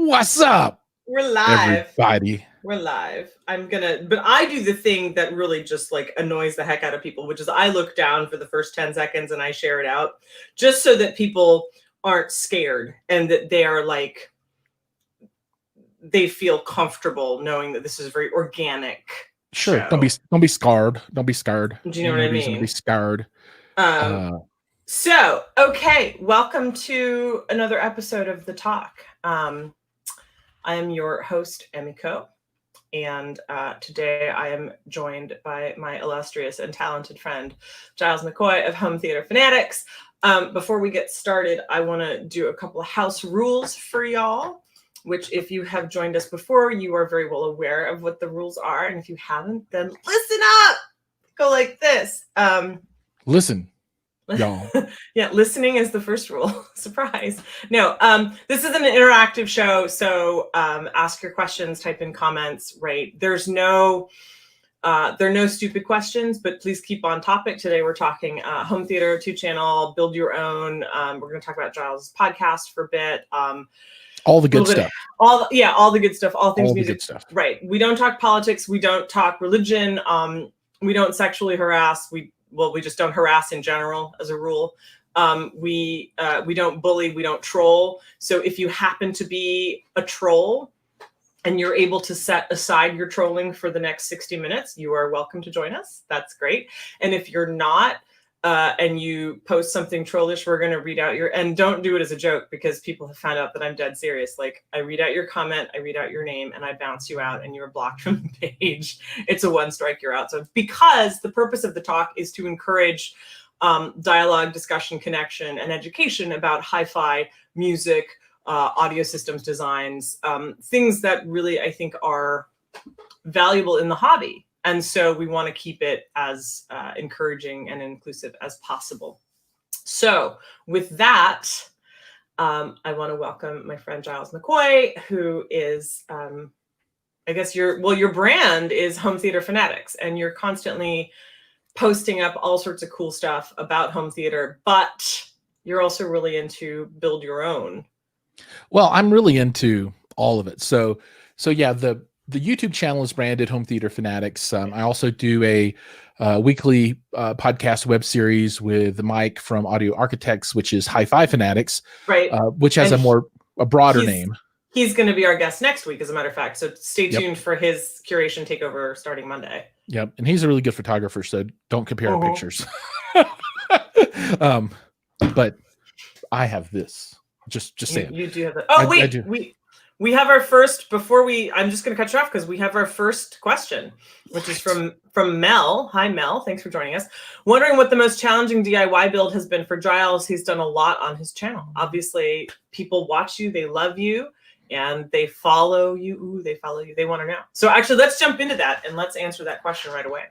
What's up? We're live. Everybody. We're live. But I do the thing that really just like annoys the heck out of people, which is I look down for the first 10 seconds and I share it out just so that people aren't scared and that they are like, they feel comfortable knowing that this is very organic. Sure. Show. Don't be scarred. Don't be scarred. Do you know what I mean? To be scarred. So, okay. Welcome to another episode of The Talk. I am your host, Emiko, and today I am joined by my illustrious and talented friend, Giles Mccoy of Home Theater Fanatics. Before we get started, I want to do a couple of house rules for y'all, which if you have joined us before, you are very well aware of what the rules are. And if you haven't, then listen up. Go like this. Listen. Y'all. Yeah, listening is the first rule. Surprise. No, this is an interactive show, so ask your questions, type in comments, right? There are no stupid questions, but please keep on topic. Today we're talking home theater, 2-channel, build your own. We're going to talk about Giles' podcast for a bit. All the good stuff. All the good stuff. All things music. Good stuff. Right. We don't talk politics. We don't talk religion. We don't sexually harass. We just don't harass in general as a rule. We don't bully, we don't troll. So if you happen to be a troll and you're able to set aside your trolling for the next 60 minutes, you are welcome to join us. That's great. And if you're not, and you post something trollish, we're going to read out and don't do it as a joke because people have found out that I'm dead serious. Like I read out your comment, I read out your name, and I bounce you out and you're blocked from the page. It's a 1 strike, you're out. So because the purpose of the talk is to encourage dialogue, discussion, connection, and education about hi-fi, music, audio systems designs, things that really I think are valuable in the hobby. And so we want to keep it as encouraging and inclusive as possible. So with that, I want to welcome my friend Giles Mccoy, who is, I guess your brand is Home Theater Fanatics, and you're constantly posting up all sorts of cool stuff about home theater, but you're also really into build your own. Well, I'm really into all of it. So yeah, the YouTube channel is branded Home Theater Fanatics. I also do a weekly podcast web series with Mike from Audio Architects, which is Hi-Fi Fanatics, right? Which has a broader name. He's going to be our guest next week, as a matter of fact. So stay tuned for his curation takeover starting Monday. Yep, and he's a really good photographer, so don't compare our pictures. But I have this. Just saying. You do have that. Oh, wait, I do. We have our first, I'm just going to cut you off because we have our first question, which is from Mel. Hi, Mel. Thanks for joining us. Wondering what the most challenging DIY build has been for Giles. He's done a lot on his channel. Obviously, people watch you, they love you, and they follow you. Ooh, they follow you. They want to know. So actually, let's jump into that and let's answer that question right away.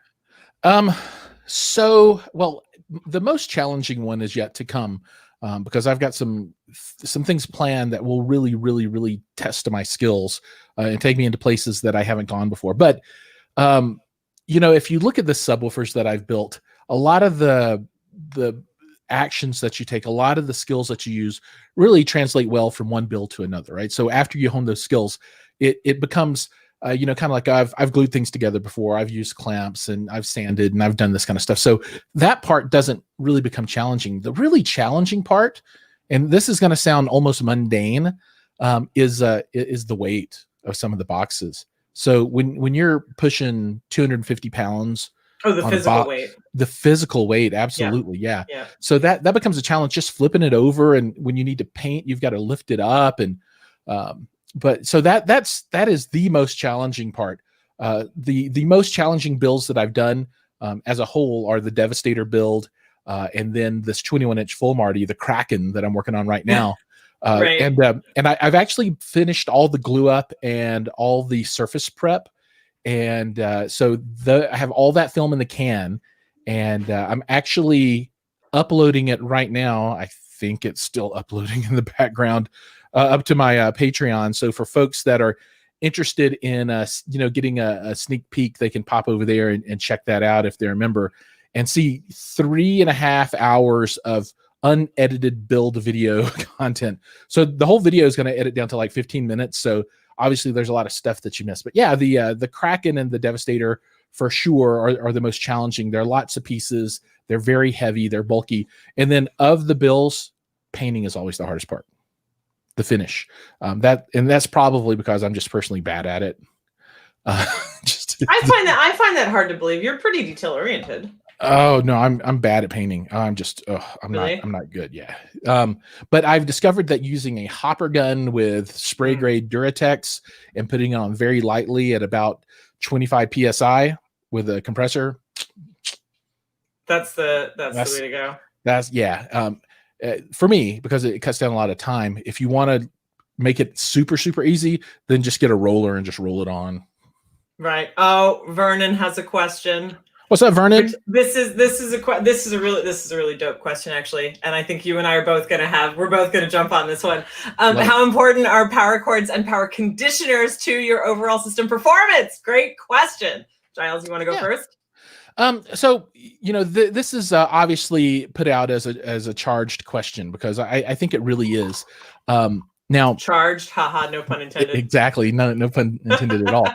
Well, the most challenging one is yet to come. Because I've got some things planned that will really, really, really test my skills and take me into places that I haven't gone before. But, if you look at the subwoofers that I've built, a lot of the actions that you take, a lot of the skills that you use really translate well from one build to another, right? So after you hone those skills, it becomes kind of like I've glued things together before. I've used clamps and I've sanded and I've done this kind of stuff. So that part doesn't really become challenging. The really challenging part, and this is going to sound almost mundane, is the weight of some of the boxes. So when you're pushing 250 pounds, the physical weight. The physical weight, absolutely, yeah. So that becomes a challenge. Just flipping it over, and when you need to paint, you've got to lift it up and. But so that is the most challenging part. The most challenging builds that I've done as a whole are the Devastator build, and then this 21-inch full Marty, the Kraken that I'm working on right now. Right. And I've actually finished all the glue up and all the surface prep, and so I have all that film in the can, and I'm actually uploading it right now. I think it's still uploading in the background. Up to my Patreon. So for folks that are interested in, getting a sneak peek, they can pop over there and check that out if they're a member and see 3.5 hours of unedited build video content. So the whole video is going to edit down to like 15 minutes. So obviously there's a lot of stuff that you miss. But yeah, the Kraken and the Devastator for sure are the most challenging. There are lots of pieces. They're very heavy. They're bulky. And then of the builds, painting is always the hardest part. The finish. That's probably because I'm just personally bad at it. I find that hard to believe. You're pretty detail oriented. Oh no, I'm bad at painting. I'm Really? not good. Yeah. But I've discovered that using a hopper gun with spray grade Duratex and putting it on very lightly at about 25 PSI with a compressor. That's the way to go. That's for me, because it cuts down a lot of time. If you want to make it super, super easy, then just get a roller and just roll it on. Right. Oh, Vernon has a question. What's up, Vernon? This is a really dope question, actually, and I think you and I are both gonna jump on this one. How important are power cords and power conditioners to your overall system performance? Great question, Giles. You want to go first? So this is obviously put out as a charged question, because I think it really is. Now charged, haha, no pun intended. Exactly, no pun intended at all.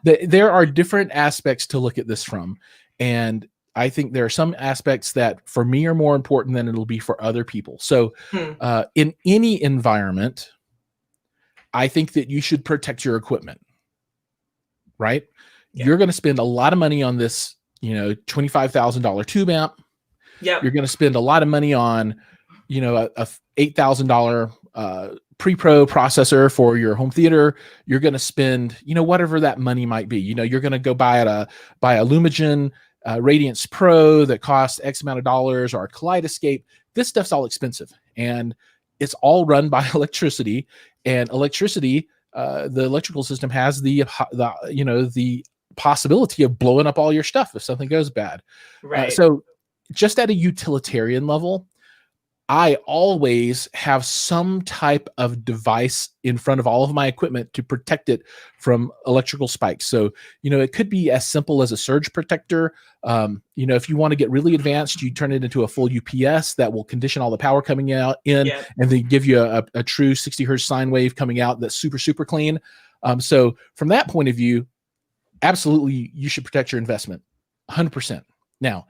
There are different aspects to look at this from, and I think there are some aspects that for me are more important than it'll be for other people. So in any environment, I think that you should protect your equipment, right? Yeah. You're going to spend a lot of money on this, $25,000 tube amp. Yeah. You're going to spend a lot of money on, a $8,000 pre-pro processor for your home theater. You're going to spend, whatever that money might be. You're going to go buy a Lumagen Radiance Pro that costs X amount of dollars, or a Kaleidoscape. This stuff's all expensive, and it's all run by electricity. And electricity, the electrical system has the possibility of blowing up all your stuff if something goes bad. Right. So just at a utilitarian level, I always have some type of device in front of all of my equipment to protect it from electrical spikes. So, it could be as simple as a surge protector. If you want to get really advanced, you turn it into a full UPS that will condition all the power coming out and then give you a true 60 hertz sine wave coming out that's super, super clean. So from that point of view, absolutely, you should protect your investment 100%. Now,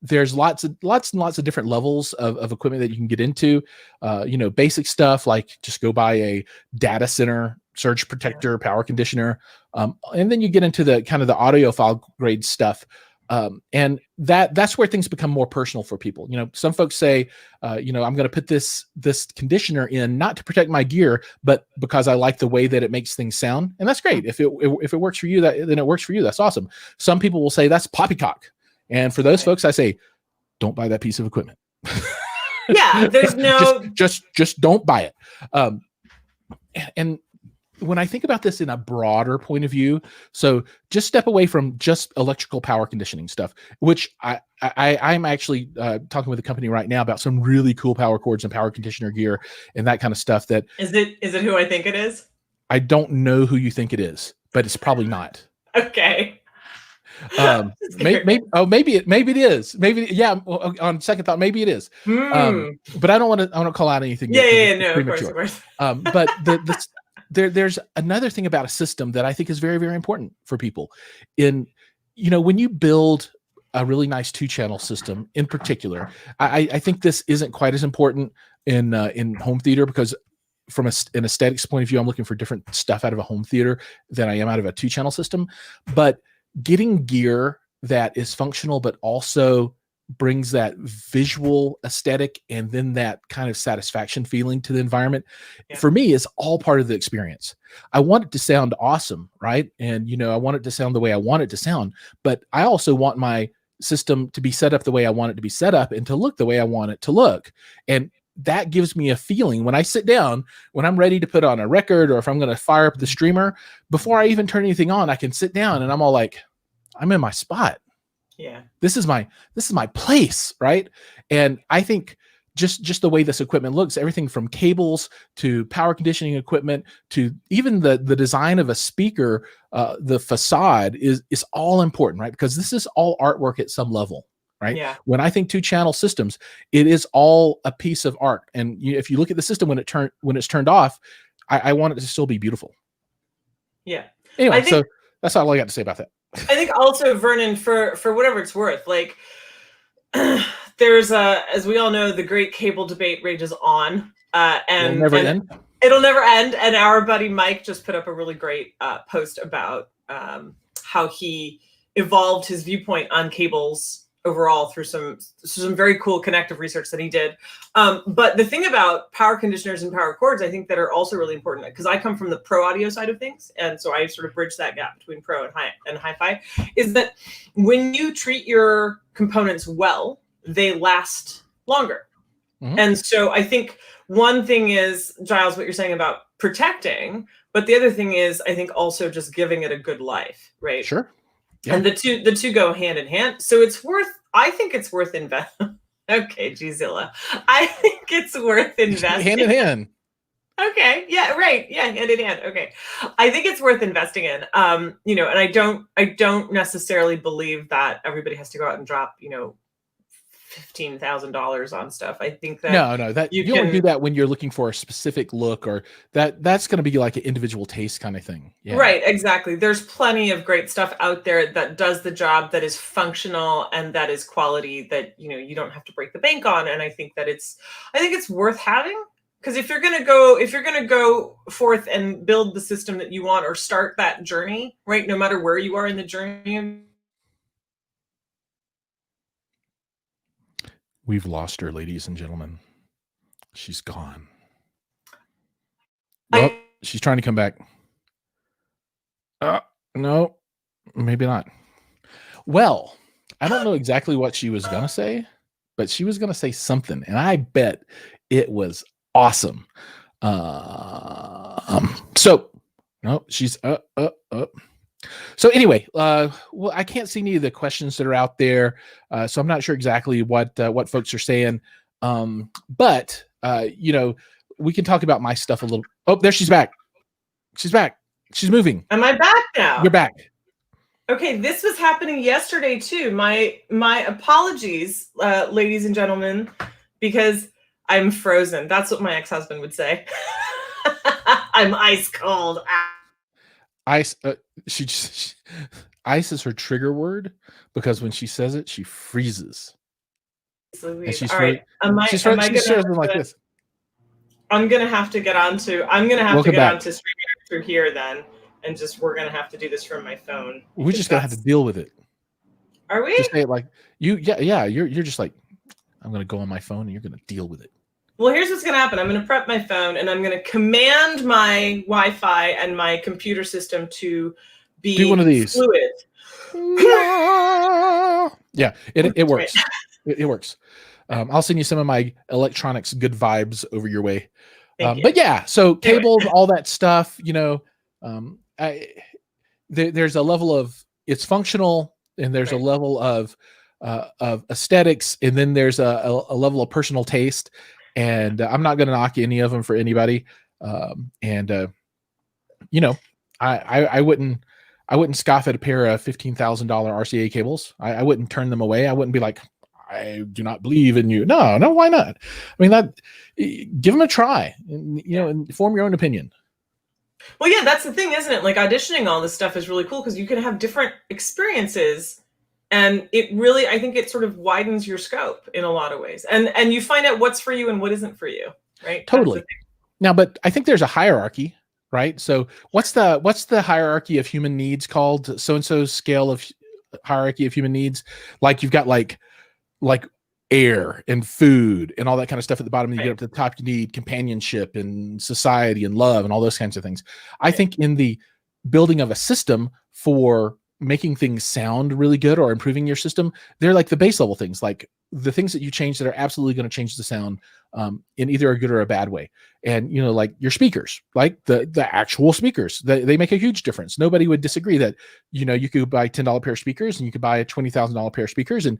there's lots and lots of different levels of equipment that you can get into. Basic stuff like just go buy a data center surge protector, power conditioner, and then you get into the kind of the audiophile grade stuff. And that's where things become more personal for people. Some folks say, I'm going to put this conditioner in not to protect my gear, but because I like the way that it makes things sound. And that's great. If it works for you, then it works for you. That's awesome. Some people will say that's poppycock. And for those folks, I say, don't buy that piece of equipment. Yeah, there's no just don't buy it. And when I think about this in a broader point of view, so just step away from just electrical power conditioning stuff, which I'm actually talking with a company right now about some really cool power cords and power conditioner gear and that kind of stuff. That is it who I think it is? I don't know who you think it is, but it's probably not. Okay. Maybe it is. Maybe, yeah. On second thought, maybe it is. But I don't want to call out anything. No, of course. But there's another thing about a system that I think is very, very important for people. When you build a really nice 2-channel system, in particular, I think this isn't quite as important in home theater, because from an aesthetics point of view, I'm looking for different stuff out of a home theater than I am out of a 2-channel system. But getting gear that is functional, but also brings that visual aesthetic and then that kind of satisfaction feeling to the environment, for me, is all part of the experience. I want it to sound awesome, right? And, I want it to sound the way I want it to sound, but I also want my system to be set up the way I want it to be set up and to look the way I want it to look. And that gives me a feeling when I sit down, when I'm ready to put on a record, or if I'm going to fire up the streamer, before I even turn anything on, I can sit down and I'm all like, I'm in my spot. Yeah. This is my place, right? And I think just the way this equipment looks, everything from cables to power conditioning equipment to even the design of a speaker, the facade is all important, right? Because this is all artwork at some level. right? Yeah. When I think 2-channel systems, it is all a piece of art. And if you look at the system when it's turned off, I want it to still be beautiful. Yeah. Anyway, I think so that's all I got to say about that. I think also, Vernon, for whatever it's worth, like there's as we all know, the great cable debate rages on, It'll never end. It'll never end. And our buddy Mike just put up a really great post about how he evolved his viewpoint on cables overall through some very cool connective research that he did. But the thing about power conditioners and power cords, I think, that are also really important, because I come from the pro audio side of things, and so I sort of bridge that gap between pro and hi-fi, is that when you treat your components well, they last longer. Mm-hmm. And so I think one thing is, Giles, what you're saying about protecting, but the other thing is, I think, also just giving it a good life, right? Sure. Yeah. And the two go hand in hand. So I think it's worth investing. Okay, Gzilla. I think it's worth investing. Hand in hand. Okay. Yeah, right. Yeah, hand in hand. Okay. I think it's worth investing in. And I don't necessarily believe that everybody has to go out and drop, $15,000 on stuff. I think that no, that you only do that when you're looking for a specific look, or that's going to be like an individual taste kind of thing. Yeah. Right, exactly. There's plenty of great stuff out there that does the job, that is functional, and that is quality, that you don't have to break the bank on. And I think it's worth having, because if you're gonna go forth and build the system that you want, or start that journey, right, no matter where you are in the journey. We've lost her, ladies and gentlemen. She's gone. Well, she's trying to come back. No, maybe not. Well, I don't know exactly what she was going to say, but she was going to say something, and I bet it was awesome. So, no, she's up. So anyway, well, I can't see any of the questions that are out there, so I'm not sure exactly what folks are saying. But we can talk about my stuff a little. Oh, there she's back. She's back. She's moving. Am I back now? You're back. Okay, this was happening yesterday too. My apologies, ladies and gentlemen, because I'm frozen. That's what my ex-husband would say. I'm ice cold. Ice. Ice is her trigger word, because when she says it, she freezes. And she's all right. She's like this. I'm gonna have to get onto. StreamYard through here then, and we're gonna have to do this from my phone. We just gonna have to deal with it. Are we? Just say it like you. Yeah. You're just like, I'm gonna go on my phone, and you're gonna deal with it. Well, here's what's going to happen. I'm going to prep my phone, and I'm going to command my Wi-Fi and my computer system to be do one of these. Fluid. Yeah, it works. It works. I'll send you some of my electronics good vibes over your way. But yeah, so cables, all that stuff, there's a level of it's functional, and there's a level of aesthetics, and then there's a level of personal taste. And I'm not going to knock any of them for anybody. I wouldn't scoff at a pair of $15,000 RCA cables. I wouldn't turn them away. I wouldn't be like, I do not believe in you. No, why not? I mean, give them a try, and form your own opinion. Well, yeah, that's the thing, isn't it? Like, auditioning all this stuff is really cool, because you can have different experiences. And it really, I think it sort of widens your scope in a lot of ways. And you find out what's for you and what isn't for you, right? Totally. Now, but I think there's a hierarchy, right? So what's the hierarchy of human needs called? So-and-so's scale of hierarchy of human needs. Like, you've got like air and food and all that kind of stuff at the bottom. And you get up to the top, you need companionship and society and love and all those kinds of things. I think in the building of a system for making things sound really good or improving your system, they're like the base level things, like the things that you change that are absolutely going to change the sound in either a good or a bad way. And like your speakers, like the actual speakers, they make a huge difference. Nobody would disagree that you could buy $10 pair of speakers and you could buy a $20,000 pair of speakers, and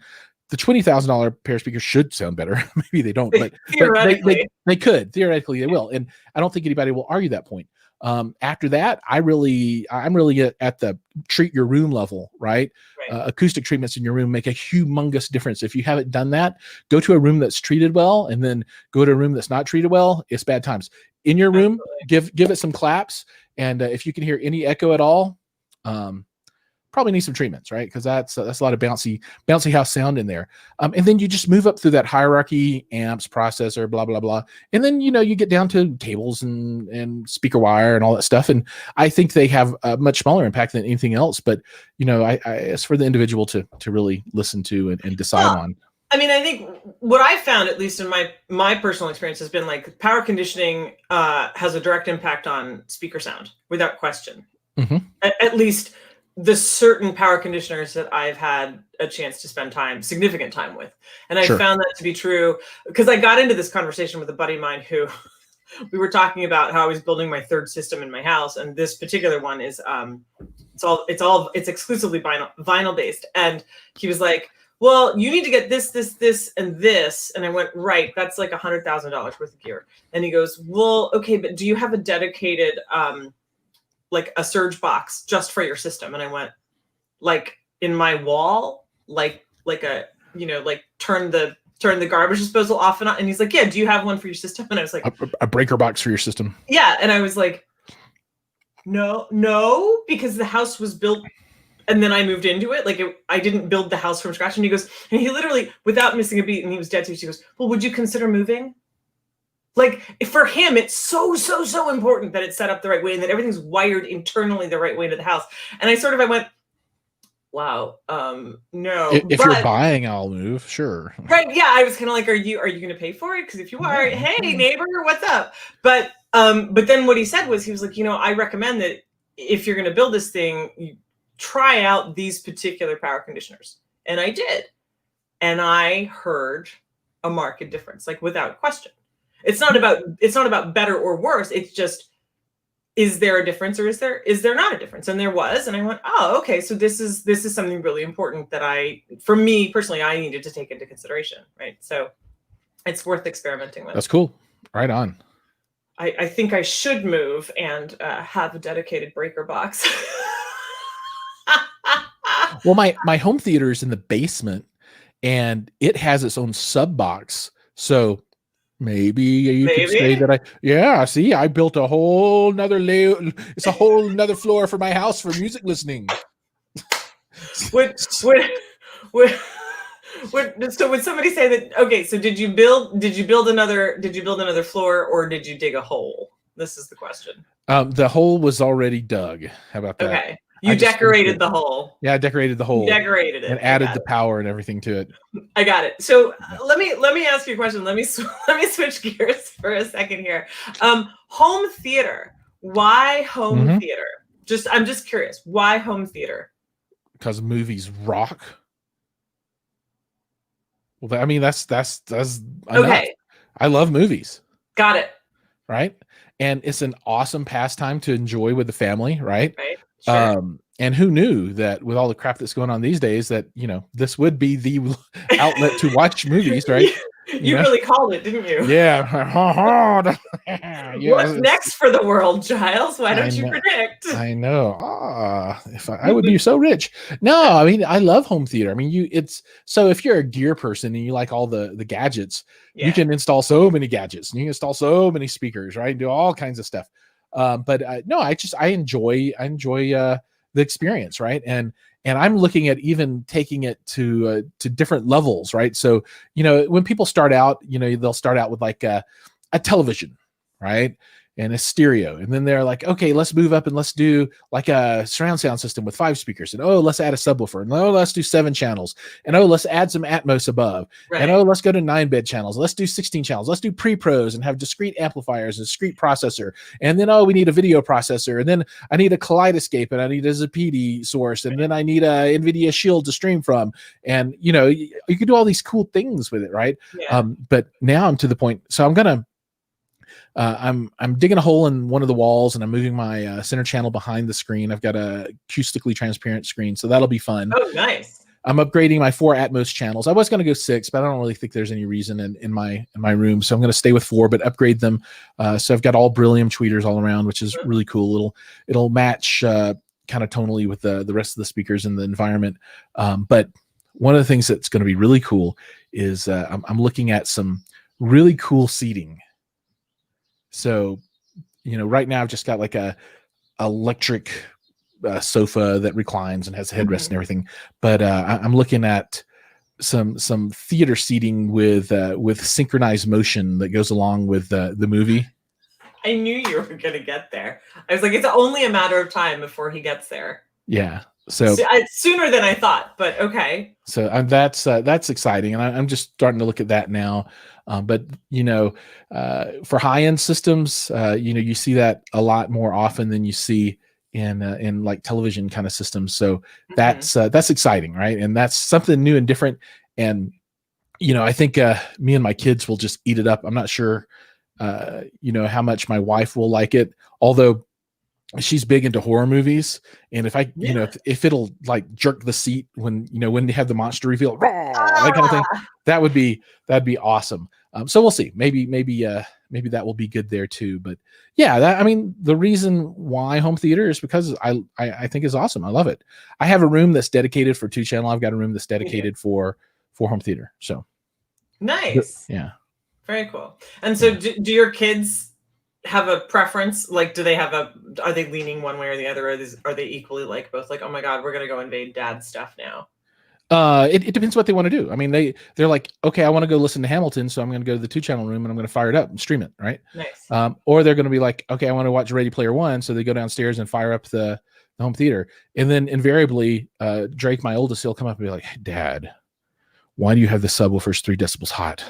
the $20,000 pair of speakers should sound better. Maybe they don't, but theoretically they could. Theoretically they will, and I don't think anybody will argue that point. After that, I'm really at the treat your room level, right? acoustic treatments in your room make a humongous difference. If you haven't done that, go to a room that's treated well, and then go to a room that's not treated well. It's bad times. In your room, give it some claps, and if you can hear any echo at all, probably need some treatments, right? Because that's a lot of bouncy house sound in there. And then you just move up through that hierarchy: amps, processor, blah blah blah, and then you get down to cables and speaker wire and all that stuff. And I think they have a much smaller impact than anything else. But it's for the individual to really listen to and decide on. I mean, I think what I found, at least in my personal experience, has been like power conditioning has a direct impact on speaker sound, without question. Mm-hmm. At least the certain power conditioners that I've had a chance to spend significant time with. And I found that to be true because I got into this conversation with a buddy of mine who we were talking about how I was building my third system in my house. And this particular one is, it's exclusively vinyl based. And he was like, well, you need to get this, and this. And I went, right, that's like $100,000 worth of gear. And he goes, well, okay, but do you have a dedicated, like a surge box just for your system? And I went, like in my wall, like a, like turn the garbage disposal off and on. And he's like, yeah, do you have one for your system? And I was like, a breaker box for your system. Yeah. And I was like, no, because the house was built and then I moved into it. Like I didn't build the house from scratch. And he goes, and he literally, without missing a beat, and he was dead serious, he goes, well, would you consider moving? Like for him, it's so important that it's set up the right way and that everything's wired internally the right way into the house. And I went, wow, no. If you're buying, I'll move, sure. Right, yeah. I was kind of like, are you going to pay for it? Because if you are, hey neighbor, what's up? But then what he said was, he was like, I recommend that if you're going to build this thing, you try out these particular power conditioners. And I did, and I heard a marked difference, like without question. It's not about better or worse. It's just, is there a difference or is there not a difference? And there was, and I went, oh, okay. So this is something really important that for me personally, I needed to take into consideration. Right. So it's worth experimenting with. That's cool. Right on. I think I should move and have a dedicated breaker box. Well, my home theater is in the basement and it has its own sub box. So maybe you could say that I built a whole nother layer. It's a whole nother floor for my house for music listening. So would somebody say that, okay, so did you build another floor or did you dig a hole? This is the question. The hole was already dug. How about that? Okay. You decorated the hole. Yeah, I decorated the hole. You decorated it. And added the power and everything to it. I got it. So let me ask you a question. Let me switch gears for a second here. Home theater. Why home theater? I'm just curious. Why home theater? Because movies rock. Well, I mean, that's enough. Okay. I love movies. Got it. Right. And it's an awesome pastime to enjoy with the family. Right. Right. Sure. And who knew that with all the crap that's going on these days that, this would be the outlet to watch movies, right? You really called it, didn't you? Yeah. What's next for the world, Giles? Why don't you predict? I know. If I would be so rich. No, I mean, I love home theater. I mean, so if you're a gear person and you like all the gadgets, you can install so many gadgets and you can install so many speakers, right? Do all kinds of stuff. But no, I enjoy the experience, right? And I'm looking at even taking it to different levels, right? So when people start out, they'll start out with like a television, right? And a stereo, and then they're like, okay, let's move up and let's do like a surround sound system with 5 speakers, and let's add a subwoofer, and let's do 7 channels, and let's add some Atmos above, and let's go to 9-bed channels, let's do 16 channels, let's do pre-pros and have discrete amplifiers, a discrete processor, and then we need a video processor, and then I need a kaleidoscope, and I need a Zapidi source, and then I need a NVIDIA Shield to stream from, and you can do all these cool things with it, right? But now I'm to the point, so I'm digging a hole in one of the walls and I'm moving my center channel behind the screen. I've got a acoustically transparent screen, so that'll be fun. Oh, nice. I'm upgrading my 4 Atmos channels. I was going to go 6, but I don't really think there's any reason in my room, so I'm going to stay with 4, but upgrade them. So I've got all Brillium tweeters all around, which is really cool. It'll match kind of tonally with the rest of the speakers in the environment. But one of the things that's going to be really cool is I'm looking at some really cool seating. So, right now I've just got like a electric sofa that reclines and has a headrest and everything. But I'm looking at some theater seating with synchronized motion that goes along with the movie. I knew you were going to get there. I was like, it's only a matter of time before he gets there. Yeah. So sooner than I thought, but okay. So that's exciting, and I'm just starting to look at that now. But for high end systems, you see that a lot more often than you see in like television kind of systems. So that's exciting, right? And that's something new and different. And I think me and my kids will just eat it up. I'm not sure, how much my wife will like it, although she's big into horror movies. And if I, if it'll like jerk the seat when they have the monster reveal, that kind of thing, that'd be awesome. So we'll see. Maybe that will be good there too. But yeah, the reason why home theater is because I think is awesome. I love it. I have a room that's dedicated for 2-channel. I've got a room that's dedicated for home theater. So nice. Yeah. Very cool. And so do your kids have a preference? Like, are they leaning one way or the other? Or are they equally like both like, oh my God, we're going to go invade dad's stuff now? It depends what they want to do. I mean, they're like, okay, I want to go listen to Hamilton, so I'm going to go to the 2-channel room and I'm going to fire it up and stream it. Right. Nice. Or they're going to be like, okay, I want to watch Ready Player One. So they go downstairs and fire up the home theater. And then invariably, Drake, my oldest, he'll come up and be like, hey, Dad, why do you have the subwoofers 3 decibels hot?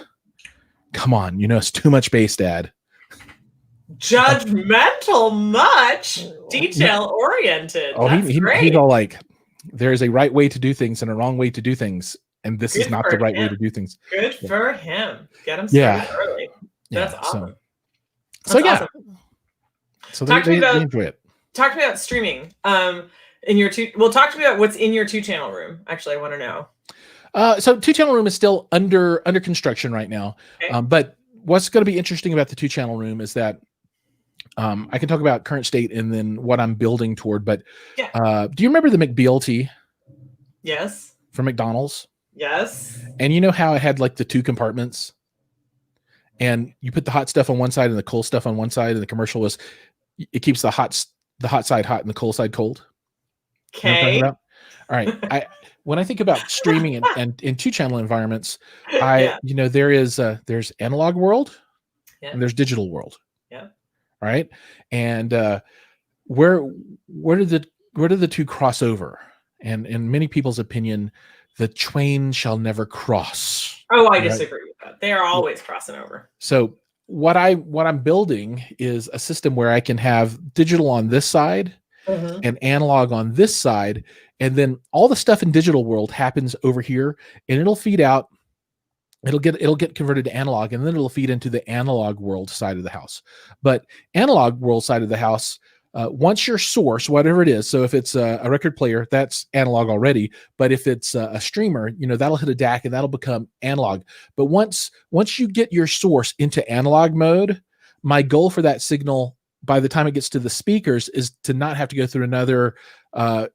Come on. It's too much bass, Dad. Judgmental much, detail oriented. Oh, he's all like, there's a right way to do things and a wrong way to do things, and this is not the right way to do things. Good for him. Get him started early. That's awesome. So awesome. So they enjoy it. Talk to me about streaming. In your talk to me about what's in your 2-channel room. Actually, I want to know. So 2-channel room is still under construction right now. Okay. But what's going to be interesting about the 2-channel room is that I can talk about current state and then what I'm building toward. But do you remember the McBLT? Yes. From McDonald's? Yes. And you know how it had like the 2 compartments? And you put the hot stuff on one side and the cold stuff on one side, and the commercial was it keeps the hot side hot and the cold side cold. Okay. You know all right. When I think about streaming and in 2-channel environments, there's analog world and there's digital world. Yeah. Right. And where did the 2 cross over? And in many people's opinion, the twain shall never cross. Oh, I disagree with that. They are always crossing over. So what I'm building is a system where I can have digital on this side and analog on this side. And then all the stuff in digital world happens over here, and it'll feed out. It'll get converted to analog, and then it'll feed into the analog world side of the house. But analog world side of the house, once your source, whatever it is, so if it's a record player, that's analog already. But if it's a streamer, that'll hit a DAC and that'll become analog. But once you get your source into analog mode, my goal for that signal, by the time it gets to the speakers, is to not have to go through another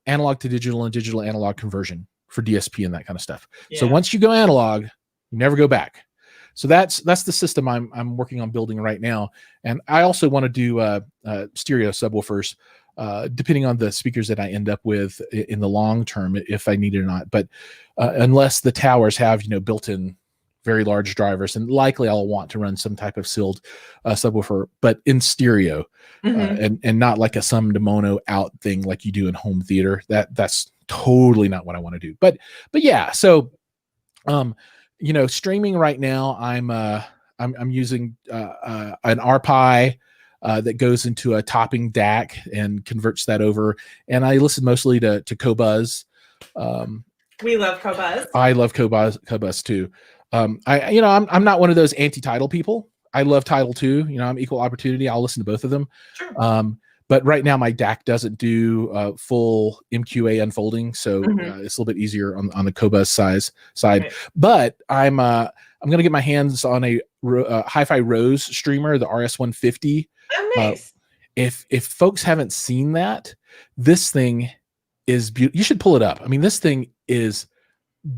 analog to digital and digital analog conversion for DSP and that kind of stuff. Yeah. So once you go analog, you never go back. So that's the system I'm working on building right now. And I also want to do stereo subwoofers, depending on the speakers that I end up with in the long term, if I need it or not. But unless the towers have built-in very large drivers, and likely I'll want to run some type of sealed subwoofer, but in stereo, and not like a sum to mono out thing like you do in home theater. That's totally not what I want to do. But yeah, so streaming right now, I'm using an RPi that goes into a topping DAC and converts that over, and I listen mostly to Qobuz. We love Qobuz. I love Qobuz too. I'm not one of those anti-Tidal people. I love Tidal too. I'm equal opportunity. I'll listen to both of them. Sure. But right now my DAC doesn't do full MQA unfolding, so it's a little bit easier on the Qobuz side. Right. But I'm going to get my hands on a Hifi Rose streamer, the RS150. Oh, nice. If folks haven't seen that, This thing is beautiful. You should pull it up. I mean, this thing is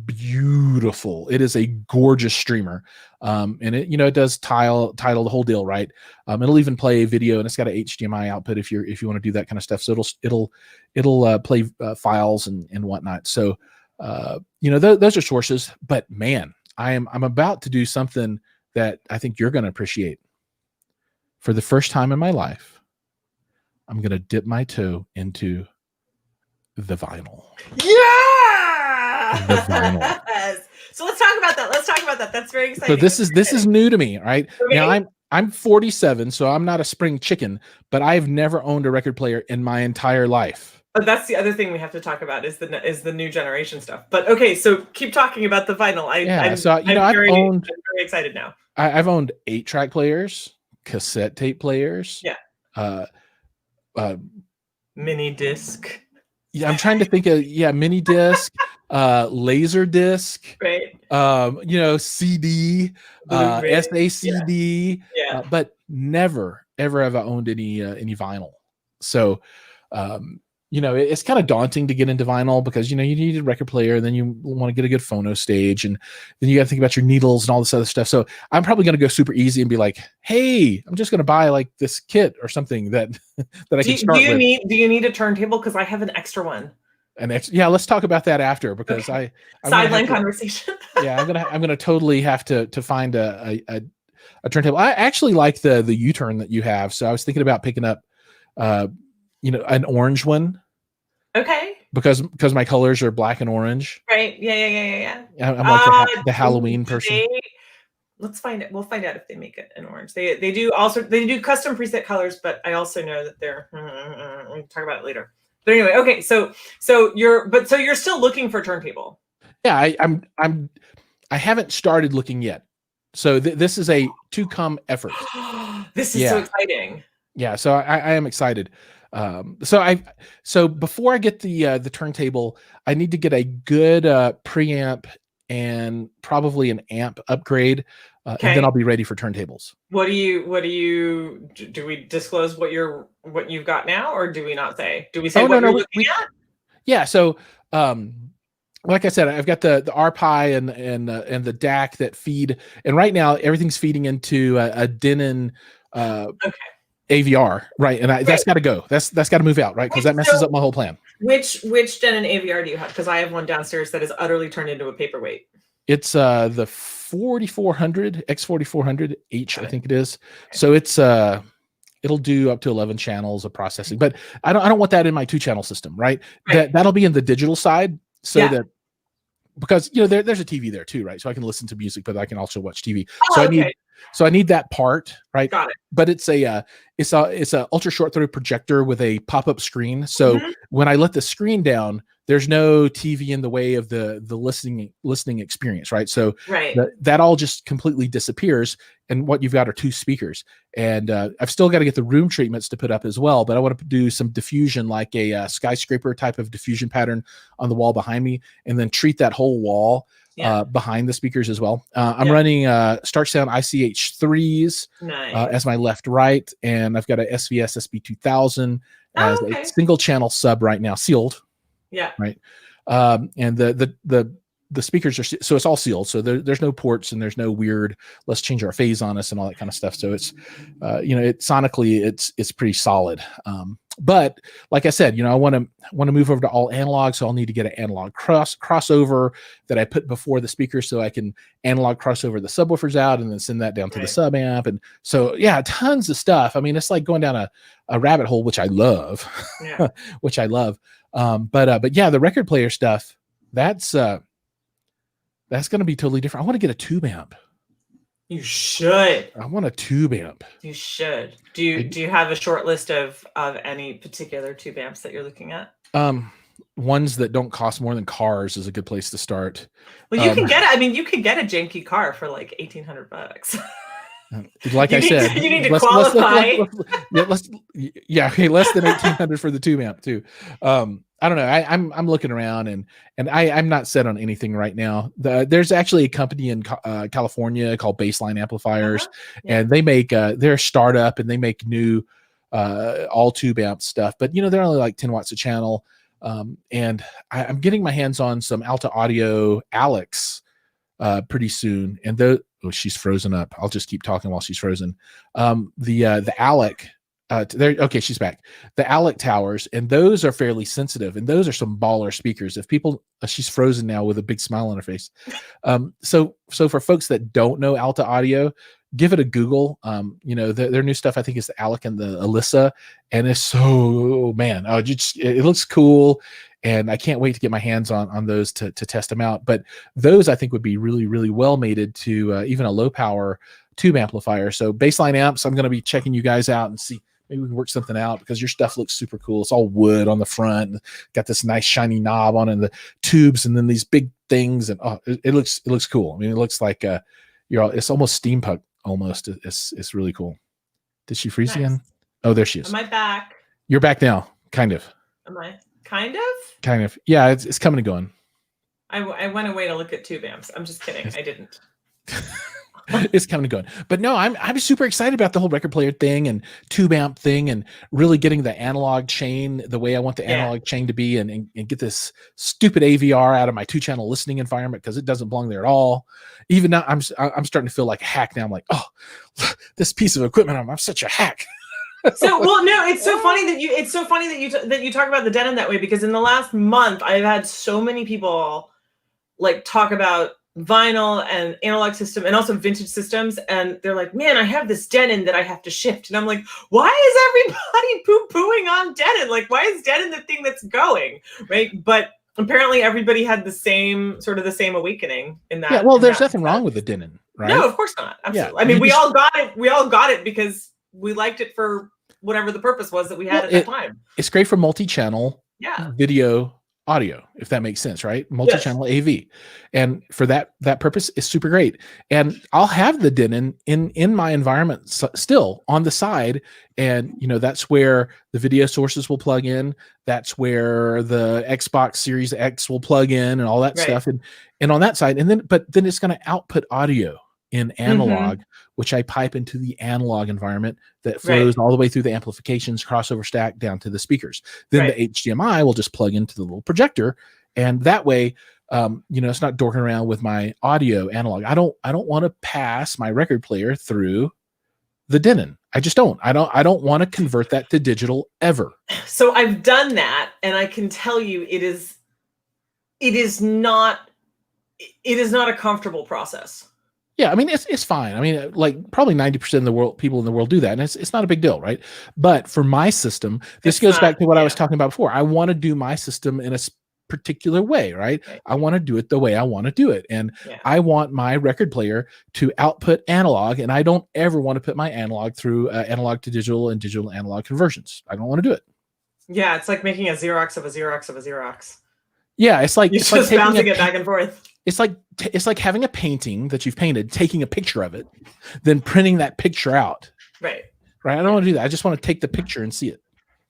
beautiful. It is a gorgeous streamer. And it, you know, it does title, the whole deal, right? It'll even play video, and it's got an HDMI output if you want to do that kind of stuff. So it'll play files and whatnot. So, you know, those are sources, but man, I'm about to do something that I think you're going to appreciate. For the first time in my life, I'm going to dip my toe into the vinyl. Yeah. The vinyl. So let's talk about that. That's very exciting. So this is new to me, right? Okay. Now I'm 47, so I'm not a spring chicken, but I've never owned a record player in my entire life. But that's the other thing we have to talk about is the new generation stuff. But okay, so keep talking about the vinyl. I'm very excited now. I've owned 8-track players, cassette tape players. Yeah. Mini disc. Yeah, I'm trying to think of mini disc, laser disc, right? You know, CD, SACD, but never ever have I owned any vinyl. So, you know, it's kind of daunting to get into vinyl because, you know, you need a record player, and then you want to get a good phono stage, and then you got to think about your needles and all this other stuff. So I'm probably going to go super easy and be like, hey, I'm just going to buy like this kit or something that I can start with. Do you need a turntable? Because I have an extra one. Yeah, let's talk about that after, because I'm sideline conversation. Yeah, I'm gonna totally have to find a turntable. I actually like the U-turn that you have, so I was thinking about picking up, you know, an orange one. Okay. Because my colors are black and orange. Right. Yeah. I'm like the Halloween person. Let's find it. We'll find out if they make it in orange. They do custom preset colors, but I also know that they're. We'll talk about it later. But anyway, okay. So you're still looking for a turntable. Yeah, I haven't started looking yet. So this is a to come effort. This is so exciting. Yeah, so I am excited. So before I get the turntable, I need to get a good preamp and probably an amp upgrade, and then I'll be ready for turntables. Do we disclose what you've got now, or do we not say? Do we say what you're looking at? Yeah. So, like I said, I've got the RPi and the DAC that feed, and right now everything's feeding into a Denon. AVR, right? And that's got to go. That's got to move out, right? Because that messes up my whole plan. Which Denon AVR do you have? Because I have one downstairs that is utterly turned into a paperweight. It's the 4400 X4400 H, I think it is. So it's it'll do up to 11 channels of processing, but I don't want that in my 2-channel system, right? That'll be in the digital side, so that. Because, you know, there's a TV there too, right? So I can listen to music, but I can also watch TV. So I need that part, right? Got it. But it's a ultra short throw projector with a pop-up screen. So when I let the screen down, there's no TV in the way of the listening experience, right? So that all just completely disappears, and what you've got are 2 speakers. And I've still got to get the room treatments to put up as well, but I want to do some diffusion, like a skyscraper type of diffusion pattern on the wall behind me, and then treat that whole wall behind the speakers as well. I'm running Stark Sound ICH3s as my left-right, and I've got a SVS SB2000 as a single channel sub right now, sealed. Yeah. Right. And the speakers are, so it's all sealed. So there's no ports, and there's no weird, let's change our phase on us and all that kind of stuff. So it's, you know, sonically it's pretty solid. But like I said, you know, I want to move over to all analog. So I'll need to get an analog crossover that I put before the speaker, so I can analog crossover the subwoofers out and then send that down to the sub amp. And so, yeah, tons of stuff. I mean, it's like going down a rabbit hole, which I love, which I love. But yeah, the record player stuff, that's going to be totally different. I want to get a tube amp. You should. I want a tube amp. You should. Do you have a short list of any particular tube amps that you're looking at? Ones that don't cost more than cars is a good place to start. Well, you can get a janky car for like $1,800. Like I said, you need to qualify. Less than 1,800 for the tube amp too. I don't know. I'm looking around, and I'm not set on anything right now. There's actually a company in California called Baseline Amplifiers, and they make they're a startup, and they make new all tube amp stuff, but they're only like 10 watts a channel. And I'm getting my hands on some Alta Audio Alex pretty soon. And she's frozen up. I'll just keep talking while she's frozen. The Alec, okay, she's back. The Alec towers, and those are fairly sensitive, and those are some baller speakers. If people, she's frozen now with a big smile on her face. So for folks that don't know Alta Audio, give it a Google. Their new stuff, I think, is the Alec and the Alyssa, and it's it looks cool, and I can't wait to get my hands on those to test them out. But those, I think, would be really, really well mated to even a low power tube amplifier. So baseline amps, I'm going to be checking you guys out and see. Maybe we can work something out, because your stuff looks super cool. It's all wood on the front, got this nice shiny knob on it, and the tubes, and then these big things, and it looks cool. I mean, it looks like it's almost steampunk. Almost, it's really cool. Did she freeze again? Oh, there she is. Am I back? You're back now, kind of. Am I kind of? Kind of. Yeah, it's coming and going. I went away to look at tube amps. I'm just kidding. I didn't. It's coming and going. But no, I'm super excited about the whole record player thing and tube amp thing, and really getting the analog chain the way I want the analog chain to be, and get this stupid AVR out of my 2-channel listening environment, because it doesn't belong there at all. Even now, I'm starting to feel like a hack now. I'm like, oh, this piece of equipment, I'm such a hack. So, well, no, it's so funny that you talk about the denim that way, because in the last month, I've had so many people like talk about vinyl and analog system and also vintage systems, and they're like, man, I have this Denon that I have to shift, and I'm like, why is everybody poo-pooing on Denon? Like, why is Denon the thing that's going, right? But apparently everybody had the same awakening in that. Yeah, well, there's nothing wrong with the Denon, right? No, of course not. Absolutely. Yeah, I mean, we all got it because we liked it for whatever the purpose was that we had at that time. It's great for multi-channel video audio, if that makes sense, right? Multi-channel AV, and for that purpose, it's super great. And I'll have the Denon in my environment still on the side, and that's where the video sources will plug in. That's where the Xbox Series X will plug in, and all that stuff, and on that side, but then it's going to output audio in analog, which I pipe into the analog environment that flows all the way through the amplifications, crossover stack down to the speakers. Then the HDMI will just plug into the little projector, and that way, it's not dorking around with my audio analog. I don't want to pass my record player through the Denon. I just don't. I don't want to convert that to digital ever. So I've done that, and I can tell you, it is not a comfortable process. Yeah, I mean, it's fine. I mean, like probably 90% of the people in the world do that, and it's not a big deal, right? But for my system, this goes back to what I was talking about before. I want to do my system in a particular way, right? I want to do it the way I want to do it, and I want my record player to output analog, and I don't ever want to put my analog through analog to digital and digital to analog conversions. I don't want to do it. Yeah, it's like making a Xerox of a Xerox of a Xerox. Yeah, it's like you're just bouncing it back and forth. It's like having a painting that you've painted, taking a picture of it, then printing that picture out. Right. I don't want to do that. I just want to take the picture and see it.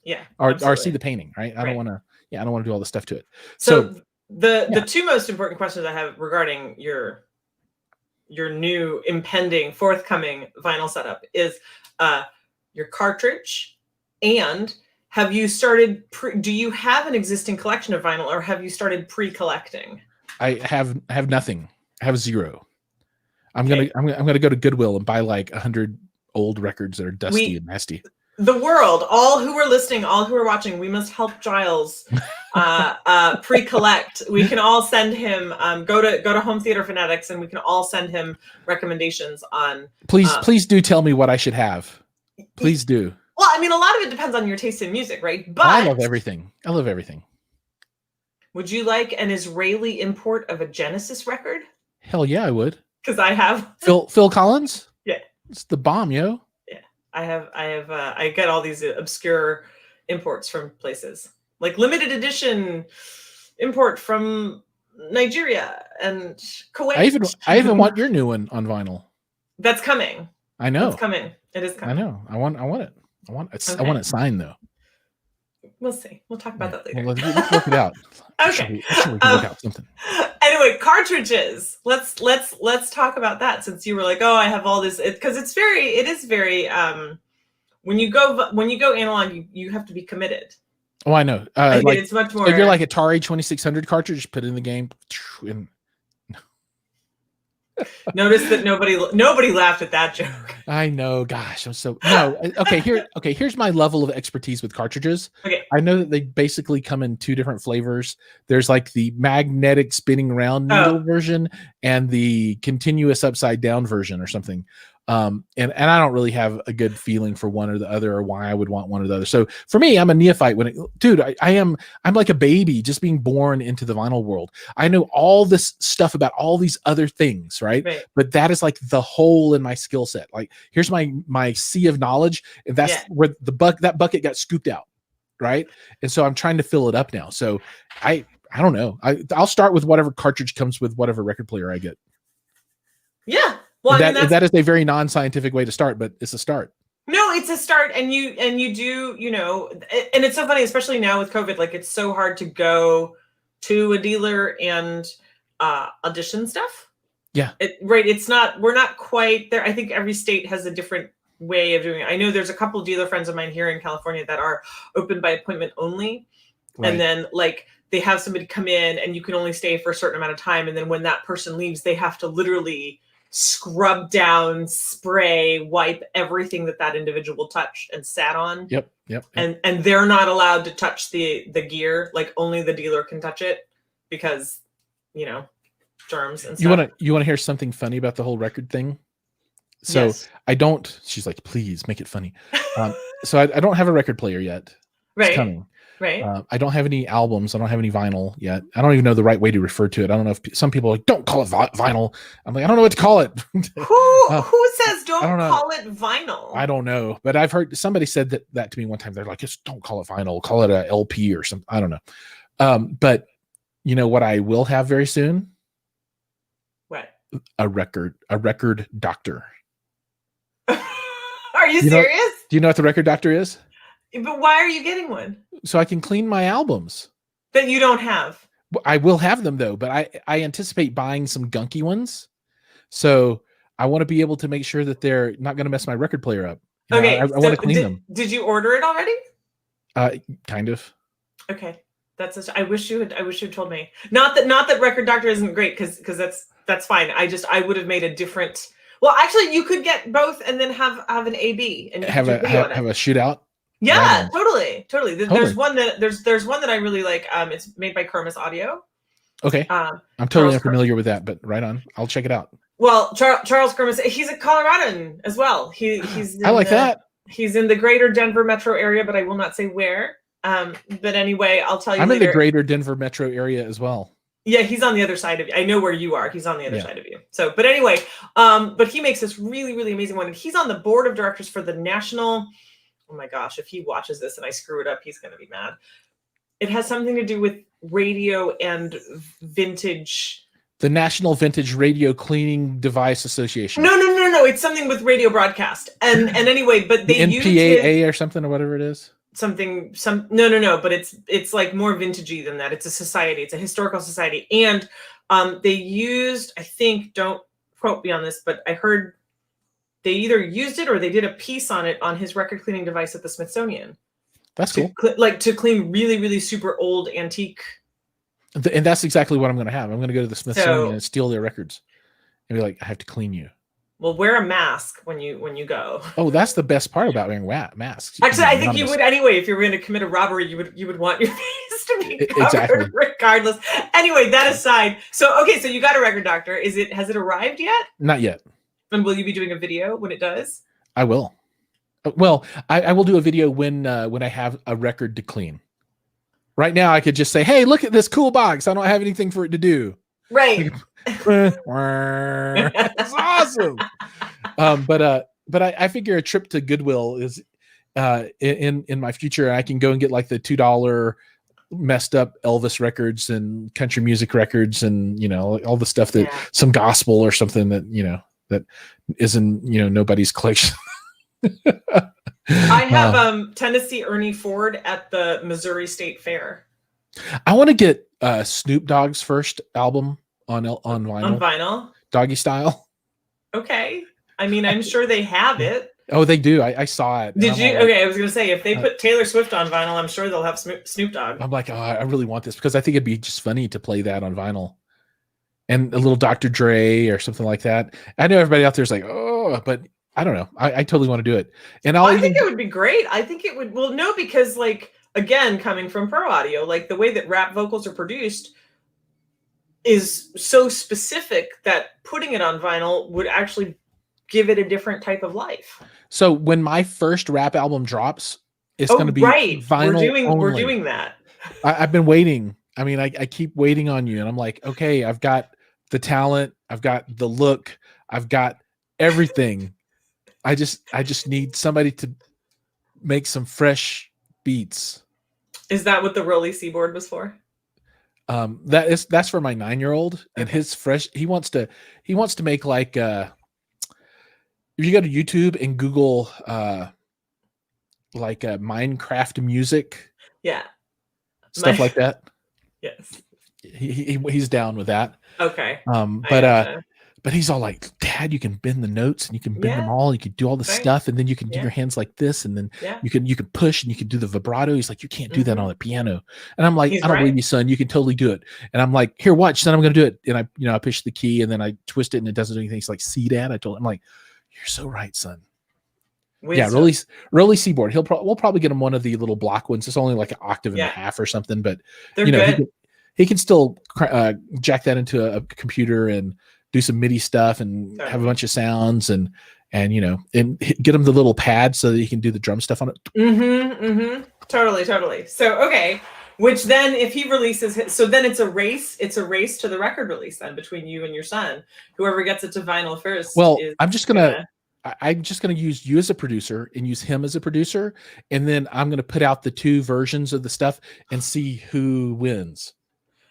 Yeah. Or see the painting. Right. I don't want to. Yeah, I don't want to do all this stuff to it. So the two most important questions I have regarding your new impending forthcoming vinyl setup is your cartridge, and have you started? Do you have an existing collection of vinyl, or have you started pre-collecting? I have nothing. I have zero. I'm gonna go to Goodwill and buy like 100 old records that are dusty and nasty. The world, all who are listening, all who are watching, we must help Giles pre-collect. We can all send him go to Home Theater Fanatics, and we can all send him recommendations on. Please do tell me what I should have. Please do. Well, I mean, a lot of it depends on your taste in music, right? But I love everything. Would you like an Israeli import of a Genesis record? Hell yeah, I would. Because I have Phil Collins. Yeah, it's the bomb, yo. Yeah, I get all these obscure imports from places, like limited edition import from Nigeria and Kuwait. I even want your new one on vinyl. That's coming. I know. It's coming. It is coming. I know. I want it. I want it signed though. We'll see. We'll talk about that later. Well, let's work it out. Okay. We can work out something. Anyway, cartridges. Let's talk about that, since you were like, oh, I have all this, because it is very when you go analog, you have to be committed. Oh, I know. Like, it's much more. If you're like Atari 2600 cartridge, put it in the game. And notice that nobody laughed at that joke. I know. Gosh, I'm so no. Okay, here's my level of expertise with cartridges. Okay. I know that they basically come in 2 different flavors. There's like the magnetic spinning round needle version and the continuous upside down version or something. And I don't really have a good feeling for one or the other, or why I would want one or the other. So for me, I'm a neophyte I'm like a baby just being born into the vinyl world. I know all this stuff about all these other things, right? But that is like the hole in my skill set. Like, here's my sea of knowledge, and that's where that bucket got scooped out, right? And so I'm trying to fill it up now. So I don't know. I'll start with whatever cartridge comes with whatever record player I get. Yeah. Well, that is a very non-scientific way to start, but it's a start. No, it's a start, and you do, and it's so funny, especially now with COVID. Like, it's so hard to go to a dealer and audition stuff. Yeah, we're not quite there. I think every state has a different way of doing it. I know there's a couple of dealer friends of mine here in California that are open by appointment only, and then like they have somebody come in, and you can only stay for a certain amount of time, and then when that person leaves, they have to literally scrub down, spray, wipe everything that individual touched and sat on. Yep. And they're not allowed to touch the gear. Like, only the dealer can touch it because, germs and stuff. You want to hear something funny about the whole record thing? So yes. She's like, please make it funny. So I don't have a record player yet. It's coming. Right. I don't have any albums. I don't have any vinyl yet. I don't even know the right way to refer to it. I don't know if some people are like, don't call it vinyl. I'm like, I don't know what to call it. Who says don't call it vinyl? I don't know, but I've heard somebody said that to me one time. They're like, just don't call it vinyl. Call it a LP or something. I don't know. But you know what I will have very soon? What? A record doctor. Are you serious? Do you know what the record doctor is? But why are you getting one? So I can clean my albums. That you don't have. I will have them though, but I anticipate buying some gunky ones. So I want to be able to make sure that they're not going to mess my record player up. Okay. I want to clean them. Did you order it already? Kind of. Okay. I wish you had told me. Not that Record Doctor isn't great, because that's fine. I would have made a different. Well, actually, you could get both and then have an AB and have a shootout. Yeah, totally. There's one that I really like. It's made by Kermis Audio. Okay. I'm totally unfamiliar with that, but right on. I'll check it out. Well, Charles Kermis, he's a Coloradan as well. He's I like that. He's in the greater Denver metro area, but I will not say where. But anyway, I'll tell you. I'm later. In the greater Denver metro area as well. Yeah, he's on the other side of you. I know where you are. He's on the other side of you. So, but anyway, but he makes this really, really amazing one. And he's on the board of directors for the National. Oh my gosh, if he watches this and I screw it up, he's going to be mad. It has something to do with radio and vintage. The National Vintage Radio Cleaning Device Association. No. It's something with radio broadcast. And anyway, but they use NPAA or something or whatever it is. No, but it's like more vintagey than that. It's a society. It's a historical society. And they used, I think, don't quote me on this, but I heard they either used it or they did a piece on it on his record cleaning device at the Smithsonian. That's cool. To clean really, really super old antique. And that's exactly what I'm going to have. I'm going to go to the Smithsonian and steal their records and be like, I have to clean you. Well, wear a mask when you go. Oh, that's the best part about wearing masks. Actually, I think you would anyway. If you were going to commit a robbery, you would want your face to be covered regardless. Anyway, that aside, so you got a record doctor. Has it arrived yet? Not yet. And will you be doing a video when it does? I will. Well, I will do a video when I have a record to clean. Right now, I could just say, "Hey, look at this cool box. I don't have anything for it to do." Right. It's awesome. But I figure a trip to Goodwill is in my future. I can go and get like the $2 messed up Elvis records and country music records and all the stuff that some gospel or something that isn't nobody's collection. I have Tennessee Ernie Ford at the Missouri State Fair. I want to get Snoop Dogg's first album on vinyl. On vinyl? Doggy Style. Okay. I mean, I'm sure they have it. Oh, they do. I saw it. Did you? Okay, I was gonna say if they put Taylor Swift on vinyl, I'm sure they'll have Snoop Dogg. I'm like, oh, I really want this because I think it'd be just funny to play that on vinyl, and a little Dr. Dre or something like that. I know everybody out there is like, oh, but I don't know. I totally want to do it, and I think it would be great. I think it would. Well, no, because like again, coming from pro audio, like the way that rap vocals are produced is so specific that putting it on vinyl would actually give it a different type of life. So when my first rap album drops, it's going to be vinyl. We're doing that. I've been waiting. I mean, I keep waiting on you, and I'm like, okay, I've got the talent, I've got the look, I've got everything. I just need somebody to make some fresh beats. Is that what the Rolly Seaboard was for? That's for my 9-year-old, and his fresh. He wants to make like if you go to YouTube and Google like Minecraft music, stuff like that. Yes, he's down with that. Okay. But he's all like, Dad, you can bend the notes and you can bend them all. You can do all the stuff, and then you can do your hands like this, and then you can push and you can do the vibrato. He's like, you can't do that on the piano. And I'm like, I don't believe you, son. You can totally do it. And I'm like, here, watch, son. I'm going to do it. And I push the key, and then I twist it, and it doesn't do anything. He's like, see, Dad. I told him, I'm like, you're so right, son. Yeah, Rolly Seaboard. We'll probably get him one of the little block ones. It's only like an octave and a half or something, but they're good. He can still jack that into a computer and do some MIDI stuff and have a bunch of sounds and get him the little pad so that he can do the drum stuff on it. Totally. So, okay. Which then if he releases so then it's a race to the record release then between you and your son. Whoever gets it to vinyl first. Well, I'm just gonna use you as a producer and use him as a producer, and then I'm gonna put out the 2 versions of the stuff and see who wins.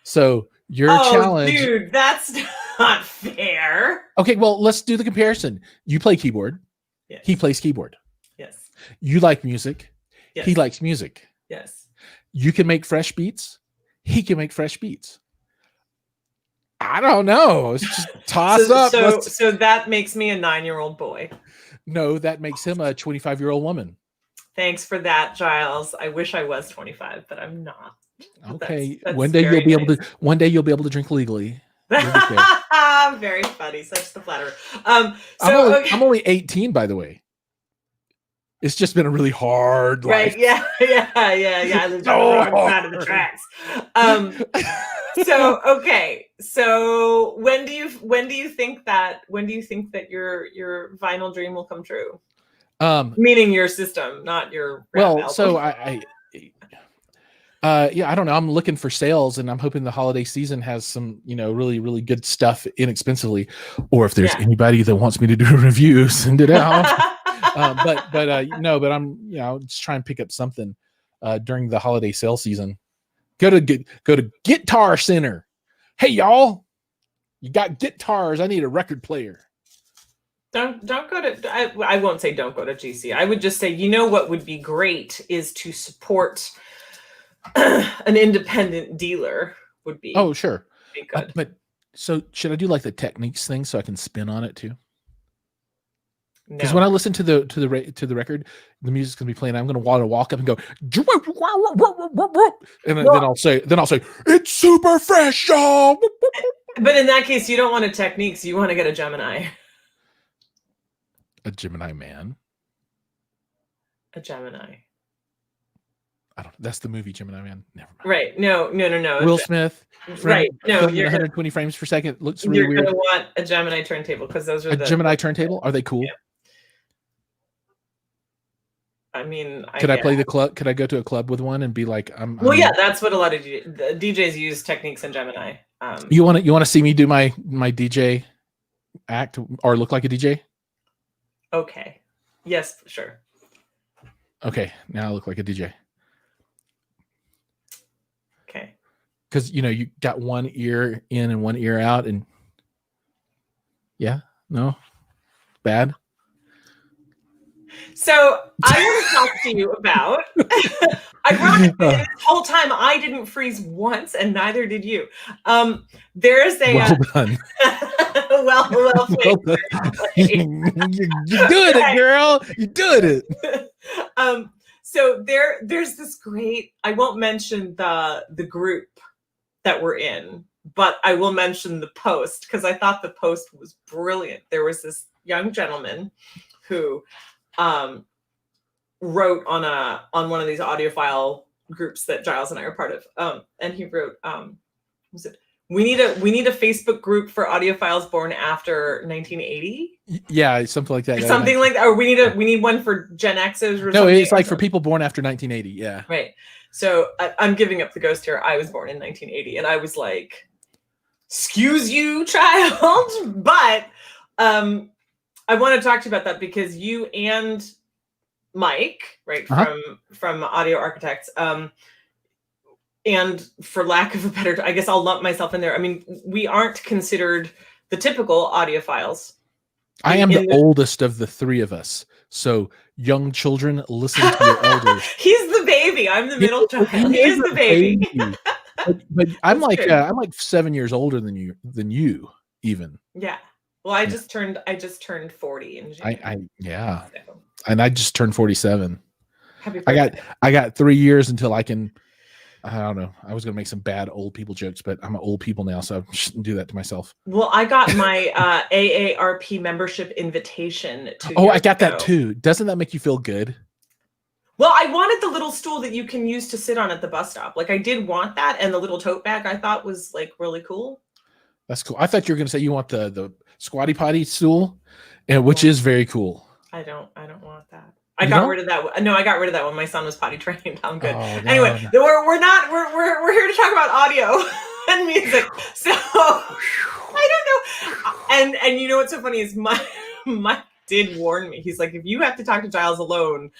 So your challenge, dude, that's not fair. Okay, well, let's do the comparison. You play keyboard. Yes. He plays keyboard. Yes. You like music. Yes. He likes music. Yes. You can make fresh beats. He can make fresh beats. I don't know. It's just toss up. So that makes me a 9-year-old boy. No, that makes him a 25-year-old woman. Thanks for that, Giles. I wish I was 25, but I'm not. Okay. One day you'll be able to drink legally. Very funny. Such the flatterer. I'm only 18, by the way. It's just been a really hard life. Right. Yeah. I lived on the wrong side of the tracks. So when do you think that your vinyl dream will come true? Meaning your system, not your rap album. So I don't know. I'm looking for sales, and I'm hoping the holiday season has some, really, really good stuff inexpensively. Or if there's anybody that wants me to do a review, send it out. But I'm, just trying to pick up something during the holiday sale season. Go to Guitar Center. Hey, y'all, you got guitars? I need a record player. Don't go to. I won't say don't go to GC. I would just say, what would be great is to support an independent dealer would be. Oh, sure. Be good. But so should I do like the Techniques thing so I can spin on it too? Because when I listen to the record, the music's gonna be playing. I'm gonna want to walk up and go, and then I'll say, it's super fresh, y'all. But in that case, you don't want a Techniques. You want to get a Gemini. A Gemini man. A Gemini. I don't. That's the movie Gemini Man. Never mind. Right. No. Will Smith. Right. No. You're 120 frames per second. Looks really weird. You're gonna want a Gemini turntable because those are a Gemini turntable. Are they cool? Yeah. I mean, could I play the club? Could I go to a club with one and be like, yeah, that's what a lot of DJs use Techniques and Gemini. You want to see me do my DJ act or look like a DJ? Okay. Yes, sure. Okay, now I look like a DJ. Okay. Because you got one ear in and one ear out, and bad. So I want to talk to you about, ironically, this whole time I didn't freeze once, and neither did you. There's a Well done. well Well done. You're doing it, girl. You're doing it. So there's this great. I won't mention the group that we're in, but I will mention the post because I thought the post was brilliant. There was this young gentleman who wrote on one of these audiophile groups that Giles and I are part of, and he wrote, was it we need a Facebook group for audiophiles born after 1980? Yeah, something like that. Or something like that. Or we need one for Gen Xers or no, something. it's like for people born after 1980. Yeah. Right. So I'm giving up the ghost here. I was born in 1980, and I was like, "Excuse you, child," but I want to talk to you about that because you and Mike, right, from Audio Architects, and for lack of a better, I guess I'll lump myself in there. I mean, we aren't considered the typical audiophiles. I am the oldest of the three of us. So young children, listen to your elders. He's the baby. I'm the middle child. He's the baby. but I'm like 7 years older than you even. Yeah. Well, I just turned 40 in January. Yeah. So. And I just turned 47. Happy birthday. I got 3 years until I can. I don't know. I was going to make some bad old people jokes, but I'm an old people now, so I shouldn't do that to myself. Well, I got my AARP membership invitation. I got that too. Doesn't that make you feel good? Well, I wanted the little stool that you can use to sit on at the bus stop. Like I did want that, and the little tote bag I thought was like really cool. That's cool. I thought you were going to say you want the squatty potty stool, which is very cool. I don't want that. I got rid of that. No, I got rid of that when my son was potty trained. I'm good. Anyway, we're here to talk about audio and music. So I don't know. And you know what's so funny is Mike did warn me. He's like, if you have to talk to Giles alone,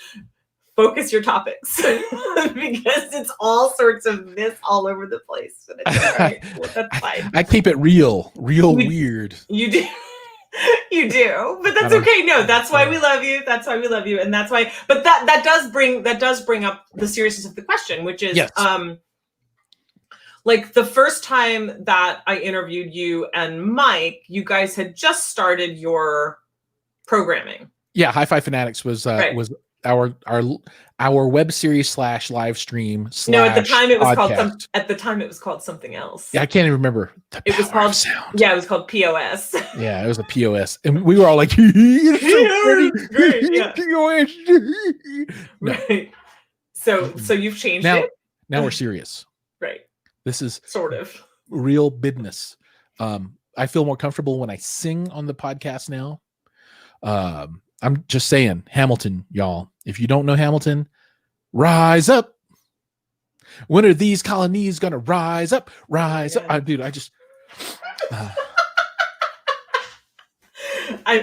focus your topics because it's all sorts of this all over the place. But it's all right. Well, that's fine. I keep it real weird. You do. You do, but that's okay. No, that's why we love you. That's why we love you, and that's why. But that does bring up the seriousness of the question, which is, like the first time that I interviewed you and Mike, you guys had just started your programming. Yeah, Hifi Fanatics was our web series / live stream / No, at the time it was podcast. called called something else. Yeah, I can't even remember. It was called sound. Yeah, it was called POS. Yeah, it was a POS, and we were all like, "It's so pretty." Yeah. POS. No. Right. So you've changed it. Now we're serious. Right. This is sort of real business. I feel more comfortable when I sing on the podcast now. I'm just saying, Hamilton, y'all. If you don't know Hamilton, rise up. When are these colonies gonna rise up? Rise up, dude! I just.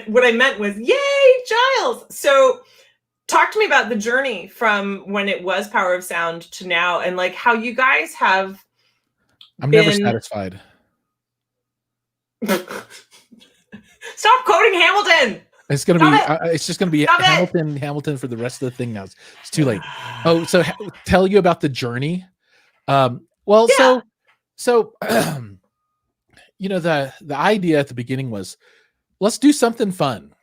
What I meant was, yay, Giles! So, talk to me about the journey from when it was Power of Sound to now, and like how you guys have. I'm never satisfied. Stop quoting Hamilton. It's gonna be. It's just gonna be Hamilton for the rest of the thing now. It's too late. Oh, so tell you about the journey. So you know, the idea at the beginning was, let's do something fun,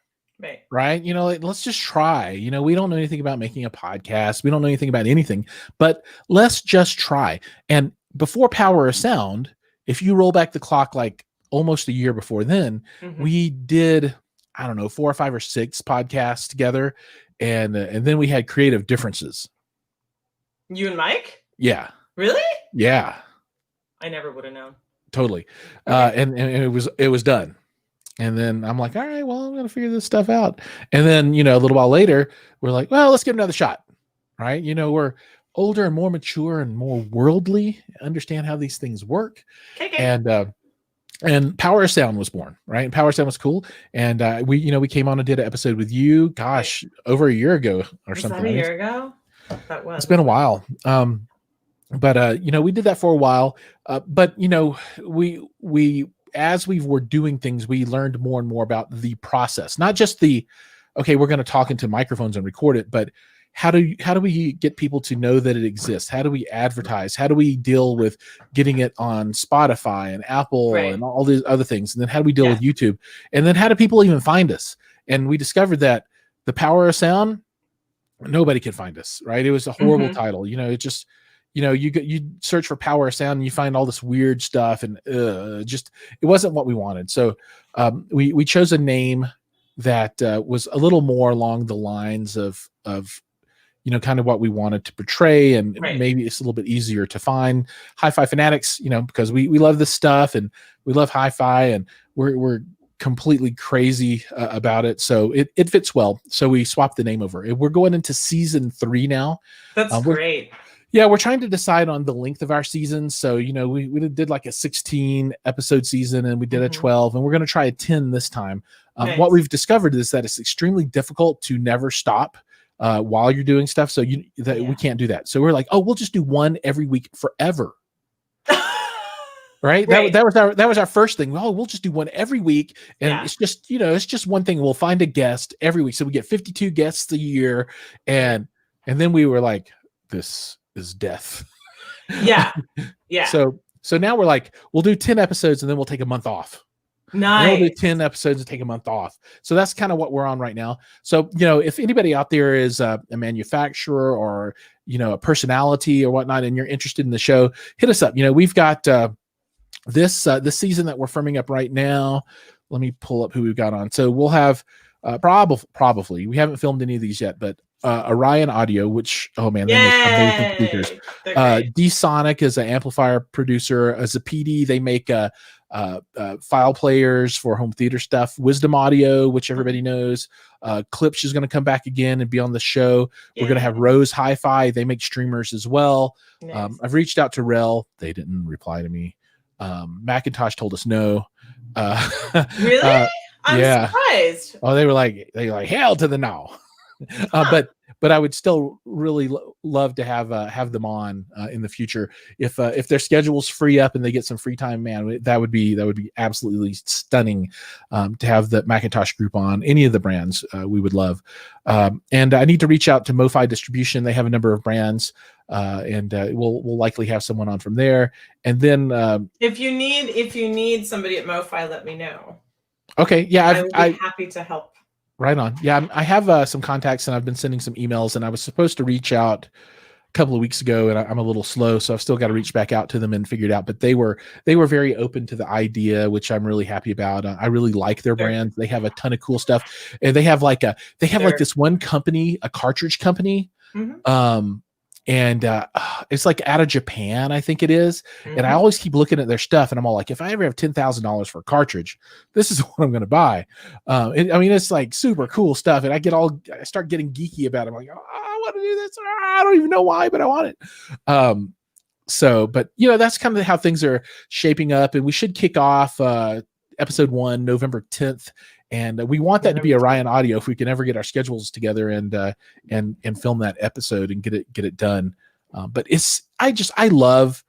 right? You know, let's just try. You know, we don't know anything about making a podcast. We don't know anything about anything, but let's just try. And before Power of Sound, if you roll back the clock like almost a year before then, we did. I don't know, 4 or 5 or 6 podcasts together. And then we had Creative Differences. You and Mike? Yeah. Really? Yeah. I never would have known. Totally. Okay. And it was done. And then I'm like, all right, well, I'm going to figure this stuff out. And then, you know, a little while later, we're like, well, let's give it another shot. Right. You know, we're older and more mature and more worldly, understand how these things work. Okay. And Power of Sound was born, right? And Power of Sound was cool. And we came on and did an episode with you, gosh, over a year ago or something. Was that a year ago? That was. It's been a while. But we did that for a while. But you know, we as we were doing things, we learned more and more about the process, not just the okay, we're going to talk into microphones and record it, but how do we get people to know that it exists? How do we advertise? How do we deal with getting it on Spotify and Apple and all these other things? And then how do we deal with YouTube? And then how do people even find us? And we discovered that the power of sound, nobody could find us, right? It was a horrible title. It just, you search for power of sound and you find all this weird stuff, and just, it wasn't what we wanted. So we chose a name that was a little more along the lines of kind of what we wanted to portray, and maybe it's a little bit easier to find. Hi-Fi Fanatics, because we love this stuff and we love hi-fi, and we're completely crazy about it. So it fits well. So we swapped the name over. We're going into season 3 now. That's great. We're trying to decide on the length of our seasons. So, we did like a 16 episode season, and we did a 12, and we're going to try a 10 this time. What we've discovered is that it's extremely difficult to never stop while you're doing stuff. So we can't do that. So we're like, we'll just do one every week forever. Right. That was our first thing. Well, we'll just do one every week. And it's just, it's just one thing. We'll find a guest every week. So we get 52 guests a year. And then we were like, this is death. Yeah. So now we're like, we'll do 10 episodes and then we'll take a month off. Nice. We'll do 10 episodes and take a month off. So that's kind of what we're on right now. So, if anybody out there is a manufacturer or, a personality or whatnot, and you're interested in the show, hit us up. We've got this season that we're firming up right now. Let me pull up who we've got on. So we'll have probably, we haven't filmed any of these yet, but Orion Audio, which, oh man, they make amazing speakers. D-Sonic is an amplifier producer. As a PD, they make file players for home theater stuff. Wisdom Audio, which everybody knows. Klipsch is going to come back again and be on the show. We're going to have Rose Hi-Fi. They make streamers as well. Nice. I've reached out to Rel. They didn't reply to me. Macintosh told us no. Really? I'm surprised. Oh, they were like hell to the no. But I would still really love to have them on in the future if their schedules free up and they get some free time. Man, that would be absolutely stunning to have the Macintosh group on. Any of the brands we would love. And I need to reach out to MoFi Distribution. They have a number of brands, and we'll likely have someone on from there. And then if you need somebody at MoFi, let me know. Okay, yeah, I would be happy to help. Right on. Yeah, I have some contacts, and I've been sending some emails, and I was supposed to reach out a couple of weeks ago, and I'm a little slow, so I've still got to reach back out to them and figure it out. But they were very open to the idea, which I'm really happy about. I really like their brand. They have a ton of cool stuff, and they have like this one company, a cartridge company. And it's like out of Japan, I think it is. And I always keep looking at their stuff, and I'm all like, if I ever have $10,000 for a cartridge, this is what I'm going to buy. It's like super cool stuff. And I start getting geeky about it. I'm like, I want to do this. I don't even know why, but I want it. But that's kind of how things are shaping up. And we should kick off episode 1, November 10th. And we want that to be Orion Audio if we can ever get our schedules together and film that episode and get it done. But I love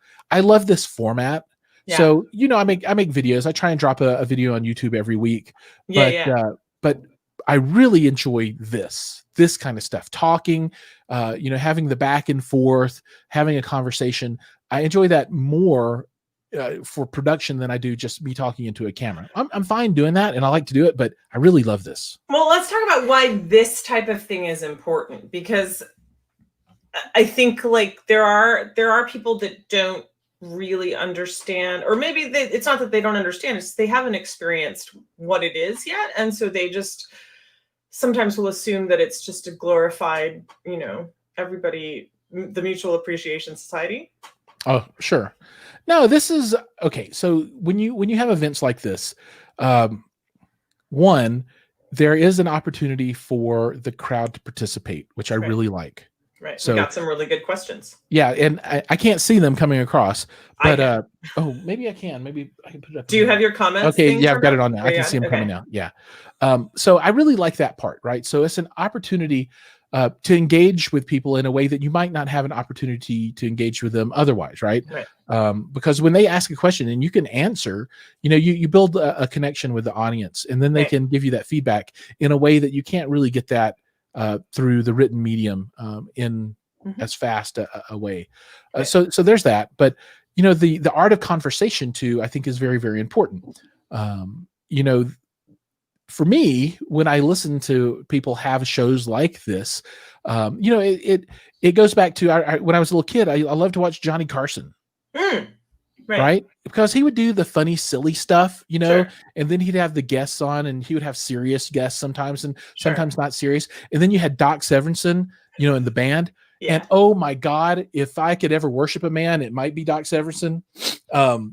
this format. Yeah. So I make videos. I try and drop a video on YouTube every week. But I really enjoy this kind of stuff. Talking, having the back and forth, having a conversation. I enjoy that more for production than I do just me talking into a camera. I'm fine doing that, and I like to do it, but I really love this. Well, let's talk about why this type of thing is important, because I think like there are people that don't really understand, or maybe it's not that they don't understand, it's they haven't experienced what it is yet, and so they just sometimes will assume that it's just a glorified, everybody, the Mutual Appreciation Society. Oh, sure. No, this is okay. So when you have events like this, one, there is an opportunity for the crowd to participate, which I really like. Right. So we got some really good questions. Yeah, and I can't see them coming across, but maybe I can. Maybe I can put it up. Do you have your comments? Okay, yeah, I've got it on now. I can see them coming now. Yeah. So I really like that part, right? So it's an opportunity to engage with people in a way that you might not have an opportunity to engage with them otherwise, right? Because when they ask a question and you can answer, you build a connection with the audience, and then they can give you that feedback in a way that you can't really get that through the written medium in as fast a way. So there's that. But the art of conversation too, I think, is very, very important. For me, when I listen to people have shows like this, it goes back to when I was a little kid. I loved to watch Johnny Carson, right? Because he would do the funny, silly stuff, and then he'd have the guests on, and he would have serious guests sometimes, and sometimes not serious. And then you had Doc Severinsen, in the band. And oh my God, if I could ever worship a man, it might be Doc Severinsen,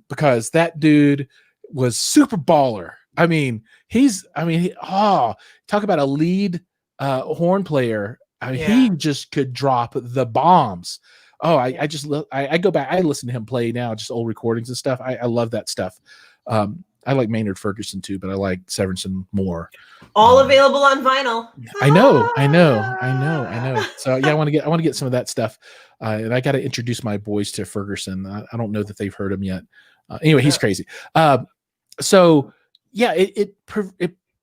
because that dude was super baller. I mean, talk about a lead horn player. I mean, he just could drop the bombs. Oh, I go back. I listen to him play now, just old recordings and stuff. I love that stuff. I like Maynard Ferguson too, but I like Severinsen more. All available on vinyl. I know. So yeah, I want to get some of that stuff. And I got to introduce my boys to Ferguson. I don't know that they've heard him yet. Anyway, he's crazy. So yeah,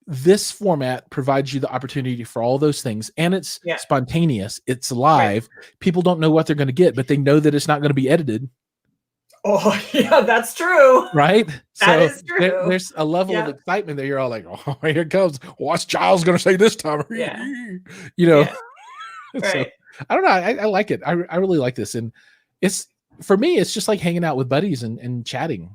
this format provides you the opportunity for all those things, and it's spontaneous. It's live. People don't know what they're going to get, but they know that it's not going to be edited. Oh yeah, that's true. Right? That is true. There's a level of excitement that you're all like, oh, here it comes. What's Giles going to say this time? So I don't know. I like it. I really like this. And for me, it's just like hanging out with buddies and chatting.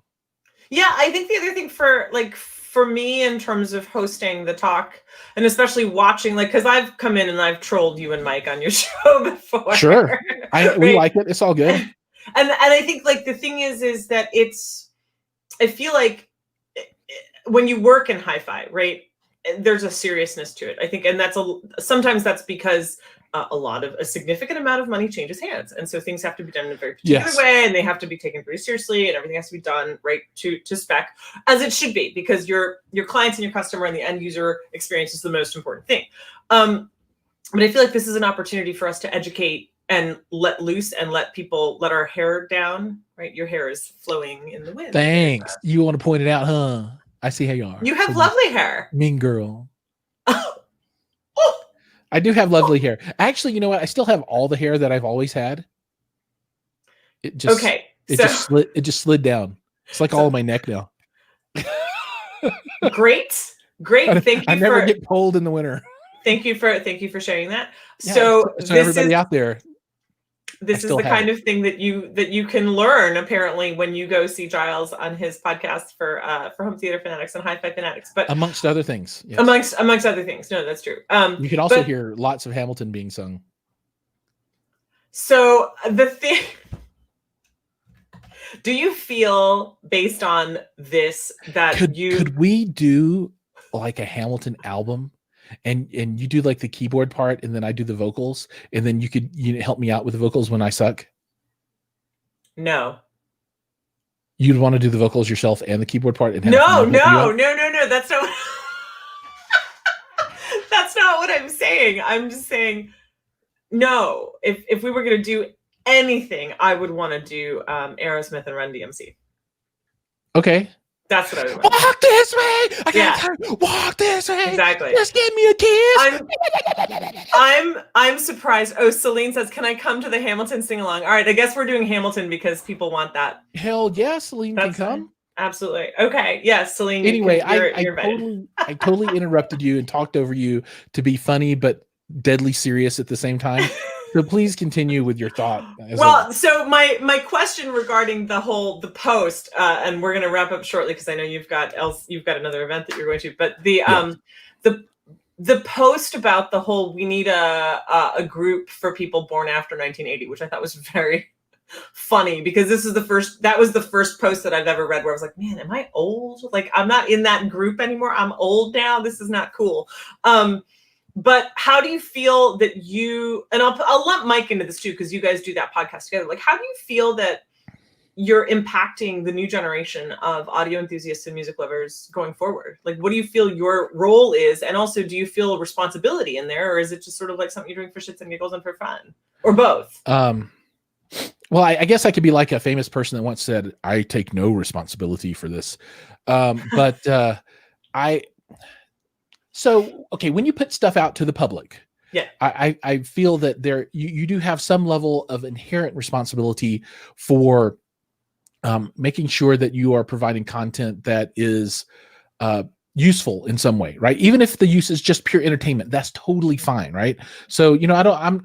Yeah, I think the other thing for me in terms of hosting the talk, and especially watching, because I've come in and I've trolled you and Mike on your show before. Sure. We like it. It's all good. And I think the thing is that I feel like when you work in Hifi, right, there's a seriousness to it, I think. And sometimes that's because a significant amount of money changes hands. And so things have to be done in a very particular way, and they have to be taken very seriously, and everything has to be done right to spec, as it should be, because your clients and your customer and the end user experience is the most important thing. But I feel like this is an opportunity for us to educate and let loose and let our hair down, right? Your hair is flowing in the wind. Thanks. You want to point it out, huh? I see how you are. You have lovely hair. Mean girl. I do have lovely hair. Actually, you know what? I still have all the hair that I've always had. It just just slid down. It's like all of my neck now. Great. Thank you. I never get cold in the winter. Thank you for sharing that. Yeah, so everybody out there, this is the kind of thing that you can learn, apparently, when you go see Giles on his podcast for Home Theater Fanatics and Hifi Fanatics. But amongst other things, yes. amongst other things, no, that's true. You can also hear lots of Hamilton being sung. So the thing, do you feel, based on this, that could we do like a Hamilton album? And you do like the keyboard part, and then I do the vocals, and then you could help me out with the vocals when I suck? No. You'd want to do the vocals yourself and the keyboard part? And no. That's not. That's not what I'm saying. I'm just saying, no. If we were going to do anything, I would want to do Aerosmith and Run DMC. Okay. That's what I was. Walk this way. I got walk this way. Exactly. Just give me a kiss. I'm surprised. Oh, Celine says, "Can I come to the Hamilton sing along?" All right, I guess we're doing Hamilton because people want that. Hell yeah, Celine can come. Fine. Absolutely. Okay. Yes, Celine. Anyway, I totally interrupted you and talked over you to be funny but deadly serious at the same time. So please continue with your thought. So my question regarding the post, and we're going to wrap up shortly because I know you've got another event that you're going to. But the post about the whole, we need a group for people born after 1980, which I thought was very funny, because that was the first post that I've ever read where I was like, man, am I old? Like, I'm not in that group anymore. I'm old now. This is not cool. But how do you feel that and I'll lump Mike into this too, because you guys do that podcast together. Like, how do you feel that you're impacting the new generation of audio enthusiasts and music lovers going forward? Like, what do you feel your role is? And also, do you feel responsibility in there, or is it just sort of like something you're doing for shits and giggles and for fun, or both? Well, I guess I could be like a famous person that once said, I take no responsibility for this. Okay, when you put stuff out to the public, yeah, I feel that you do have some level of inherent responsibility for making sure that you are providing content that is useful in some way, right? Even if the use is just pure entertainment, that's totally fine, right? So, I don't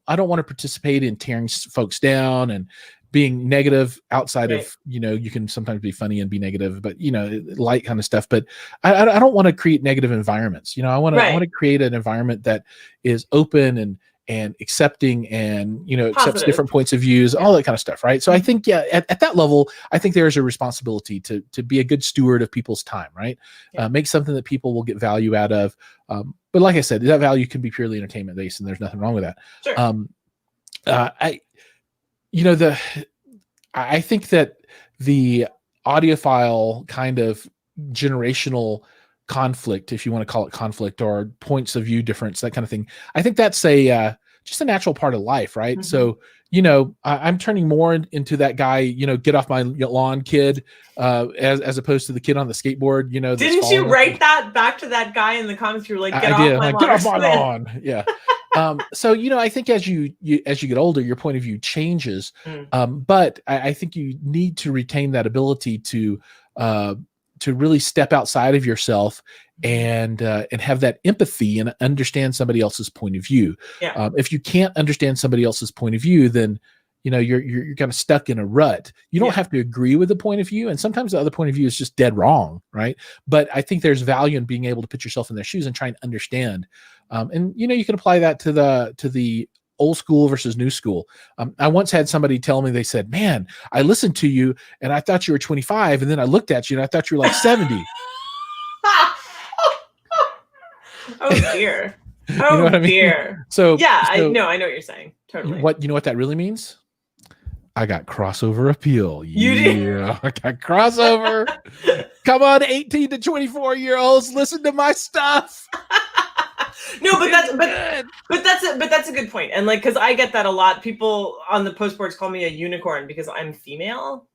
want to participate in tearing folks down and being negative outside right. of, you can sometimes be funny and be negative, but light kind of stuff. But I don't want to create negative environments. I want to create an environment that is open and accepting and accepts different points of views, all that kind of stuff, right? So I think at that level, I think there's a responsibility to be a good steward of people's time, right? Make something that people will get value out of. But like I said, that value can be purely entertainment based, and there's nothing wrong with that. Sure. I think that the audiophile kind of generational conflict, if you want to call it conflict, or points of view difference, that kind of thing, I think that's just a natural part of life, right? So I'm turning more into that guy, get off my lawn kid, as opposed to the kid on the skateboard. Didn't you write that back to that guy in the comments? You were like, get off my lawn. Yeah. So I think as you get older, your point of view changes. But I think you need to retain that ability to really step outside of yourself and have that empathy and understand somebody else's point of view. If you can't understand somebody else's point of view, then you're kind of stuck in a rut. You don't have to agree with the point of view, and sometimes the other point of view is just dead wrong, right? But I think there's value in being able to put yourself in their shoes and try and understand. And you can apply that to the old school versus new school. I once had somebody tell me, they said, man, I listened to you and I thought you were 25. And then I looked at you and I thought you were like 70. Oh dear. Oh what I mean? Dear. So I know what you're saying. Totally. What that really means? I got crossover appeal. You did? I got crossover. Come on, 18 to 24-year-olds, listen to my stuff. No, but that's a good point. And like, because I get that a lot. People on the post boards call me a unicorn because I'm female,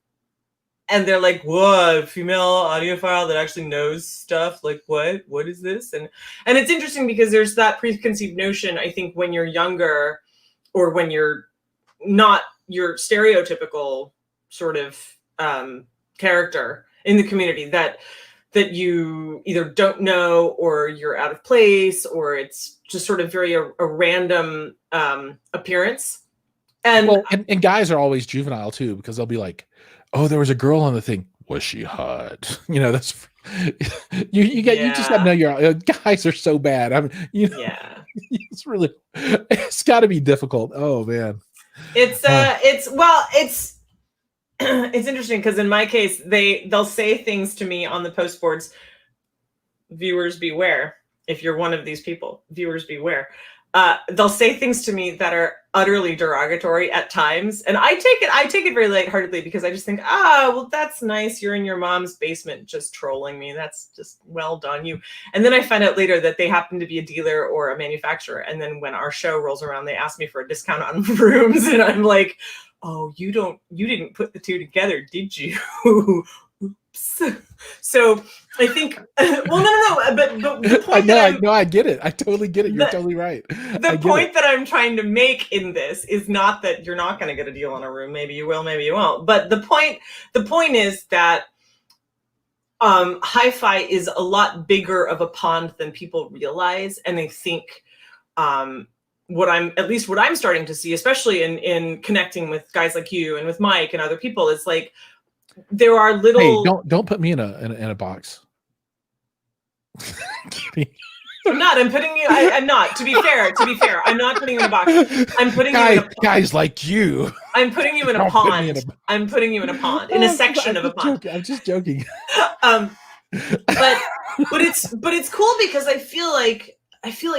and they're like, "What, female audiophile that actually knows stuff? Like, what is this?" And it's interesting because there's that preconceived notion. I think when you're younger, or when you're not your stereotypical sort of character in the community, that you either don't know, or you're out of place, or it's just sort of very a random appearance. And guys are always juvenile too, because they'll be like, oh, there was a girl on the thing. Was she hot? That's you just got to know your guys are so bad. I mean, it's got to be difficult. Oh man. It's interesting because in my case, they'll say things to me on the post boards. Viewers beware. If you're one of these people, viewers beware. They'll say things to me that are utterly derogatory at times, and I take it very lightheartedly because I just think, well, that's nice. You're in your mom's basement just trolling me. That's just well done, you. And then I find out later that they happen to be a dealer or a manufacturer. And then when our show rolls around, they ask me for a discount on rooms, and I'm like, oh, you didn't put the two together, did you? Oops. So I think, well, no, but the point I get it. I totally get it. You're totally right. The point that I'm trying to make in this is not that you're not going to get a deal on a room. Maybe you will, maybe you won't. But the point is that Hi-Fi is a lot bigger of a pond than people realize, and I think what I'm starting to see, especially in connecting with guys like you and with Mike and other people, is like there are little. Hey, don't put me in a box. I'm not. I'm putting you. I'm not. To be fair, I'm not putting you in a box. I'm putting you in a guys like you. I'm putting you in a pond. I'm putting you in a pond, in a section of a pond. I'm just joking. But it's cool because I feel like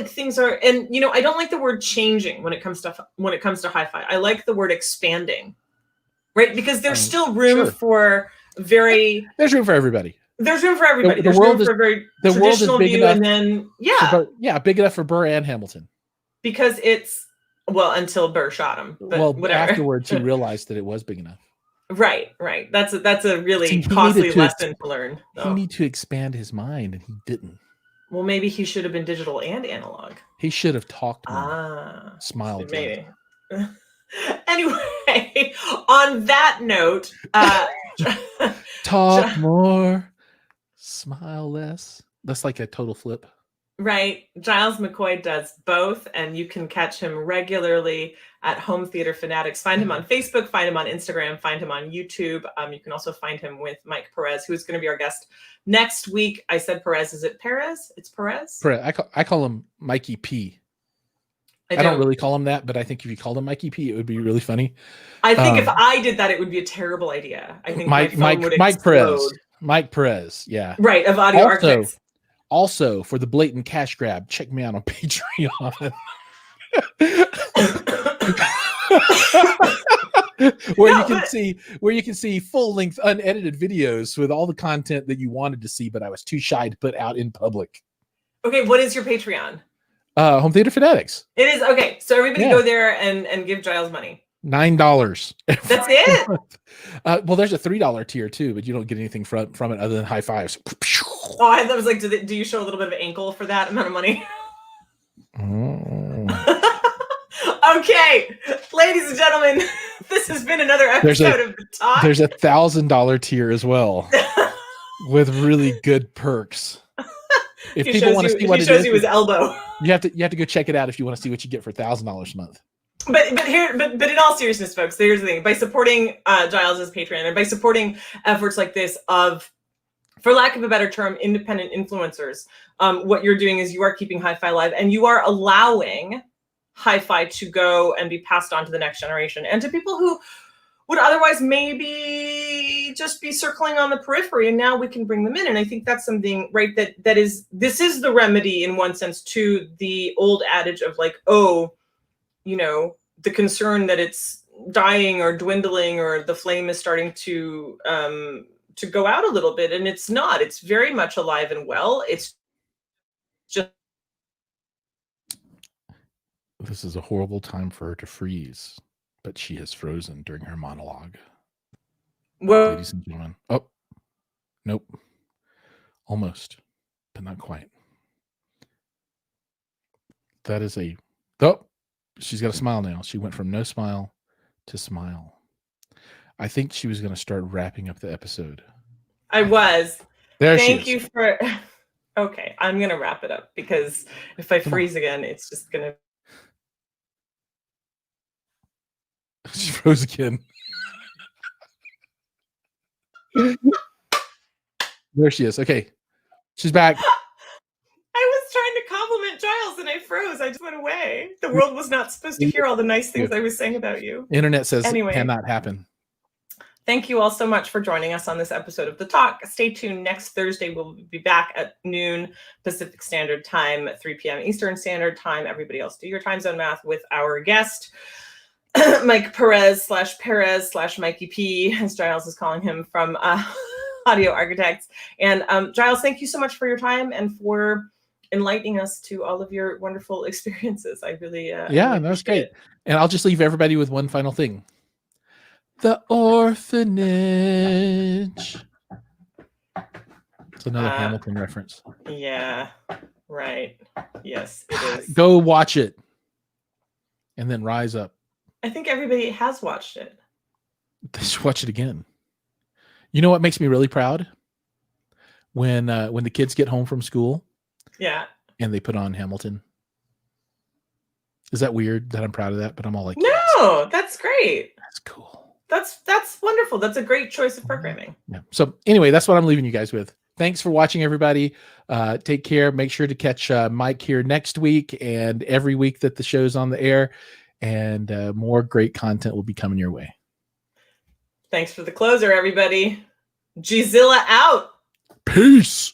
things are, and I don't like the word changing when it comes to Hi-Fi. I like the word expanding. Right, because there's still room sure. for very. There's room for everybody. There's room for everybody. The There's world room for a very the world is traditional big view, enough and then big enough for Burr and Hamilton. because it's until Burr shot him. But whatever. Afterwards he realized that it was big enough. Right. That's a really costly lesson to learn. He needed to expand his mind, and he didn't. Well, maybe he should have been digital and analog. He should have talked more. Smiled. Maybe. Anyway, on that note, talk more, smile less. That's like a total flip. Right. Giles McCoy does both, and you can catch him regularly at Home Theater Fanatics. Find him on Facebook, find him on Instagram, find him on YouTube. You can also find him with Mike Perez, who is going to be our guest next week. I said Perez. Is it Perez? It's Perez? Perez. I call him Mikey P. I don't really call him that, but I think if you called him Mikey P, it would be really funny. I think if I did that, it would be a terrible idea. I think Mike Perez. Mike Perez. Yeah. Right. Of Audio Architects. Also, for the blatant cash grab, check me out on Patreon. where you can see full-length unedited videos with all the content that you wanted to see, but I was too shy to put out in public. Okay, what is your Patreon? Home Theater Fanatics. It is okay. So everybody go there and give Giles money. $9. That's it. Well, there's a $3 tier too, but you don't get anything from it other than high fives. Oh, I was like, do you show a little bit of ankle for that amount of money? Okay, ladies and gentlemen, this has been another episode of The Talk. There's a $1,000 tier as well, with really good perks. If people want to see what it is, he shows you his elbow. You have to go check it out if you want to see what you get for $1,000 a month. But in all seriousness, folks, here's the thing: by supporting Giles's Patreon and by supporting efforts like this of, for lack of a better term, independent influencers, what you're doing is you are keeping Hi-Fi alive, and you are allowing Hi-Fi to go and be passed on to the next generation and to people who would otherwise maybe just be circling on the periphery, and now we can bring them in. And I think that's something, right, this is the remedy in one sense to the old adage of like, oh, you know, the concern that it's dying or dwindling or the flame is starting to go out a little bit. And it's not. It's very much alive and well. It's just. This is a horrible time for her to freeze, but she has frozen during her monologue. Well, ladies and gentlemen. Oh, nope. Almost, but not quite. That is a. Oh, she's got a smile now. She went from no smile to smile. I think she was going to start wrapping up the episode. I was. There Thank she is. you for. Okay, I'm going to wrap it up because if I freeze again, it's just going to. She froze again. There she is. Okay. She's back. I was trying to compliment Giles and I froze. I just went away. The world was not supposed to hear all the nice things I was saying about you. Internet says anyway, it cannot happen. Thank you all so much for joining us on this episode of The Talk. Stay tuned. Next Thursday, we'll be back at noon Pacific Standard Time, 3 p.m. Eastern Standard Time. Everybody else do your time zone math with our guest, Mike Perez / Mikey P, as Giles is calling him, from Audio Architects. And Giles, thank you so much for your time and for enlightening us to all of your wonderful experiences. I really that was great. And I'll just leave everybody with one final thing. The orphanage. It's another Hamilton reference. Yeah, right. Yes, it is. Go watch it and then rise up. I think everybody has watched it. They should watch it again. You know what makes me really proud? When the kids get home from school. Yeah. And they put on Hamilton. Is that weird that I'm proud of that? But I'm all like, no, that's great. That's cool. That's wonderful. That's a great choice of programming. Yeah. So anyway, that's what I'm leaving you guys with. Thanks for watching, everybody. Take care. Make sure to catch Mike here next week and every week that the show's on the air. And more great content will be coming your way. Thanks for the closer, everybody. Gzilla out. Peace.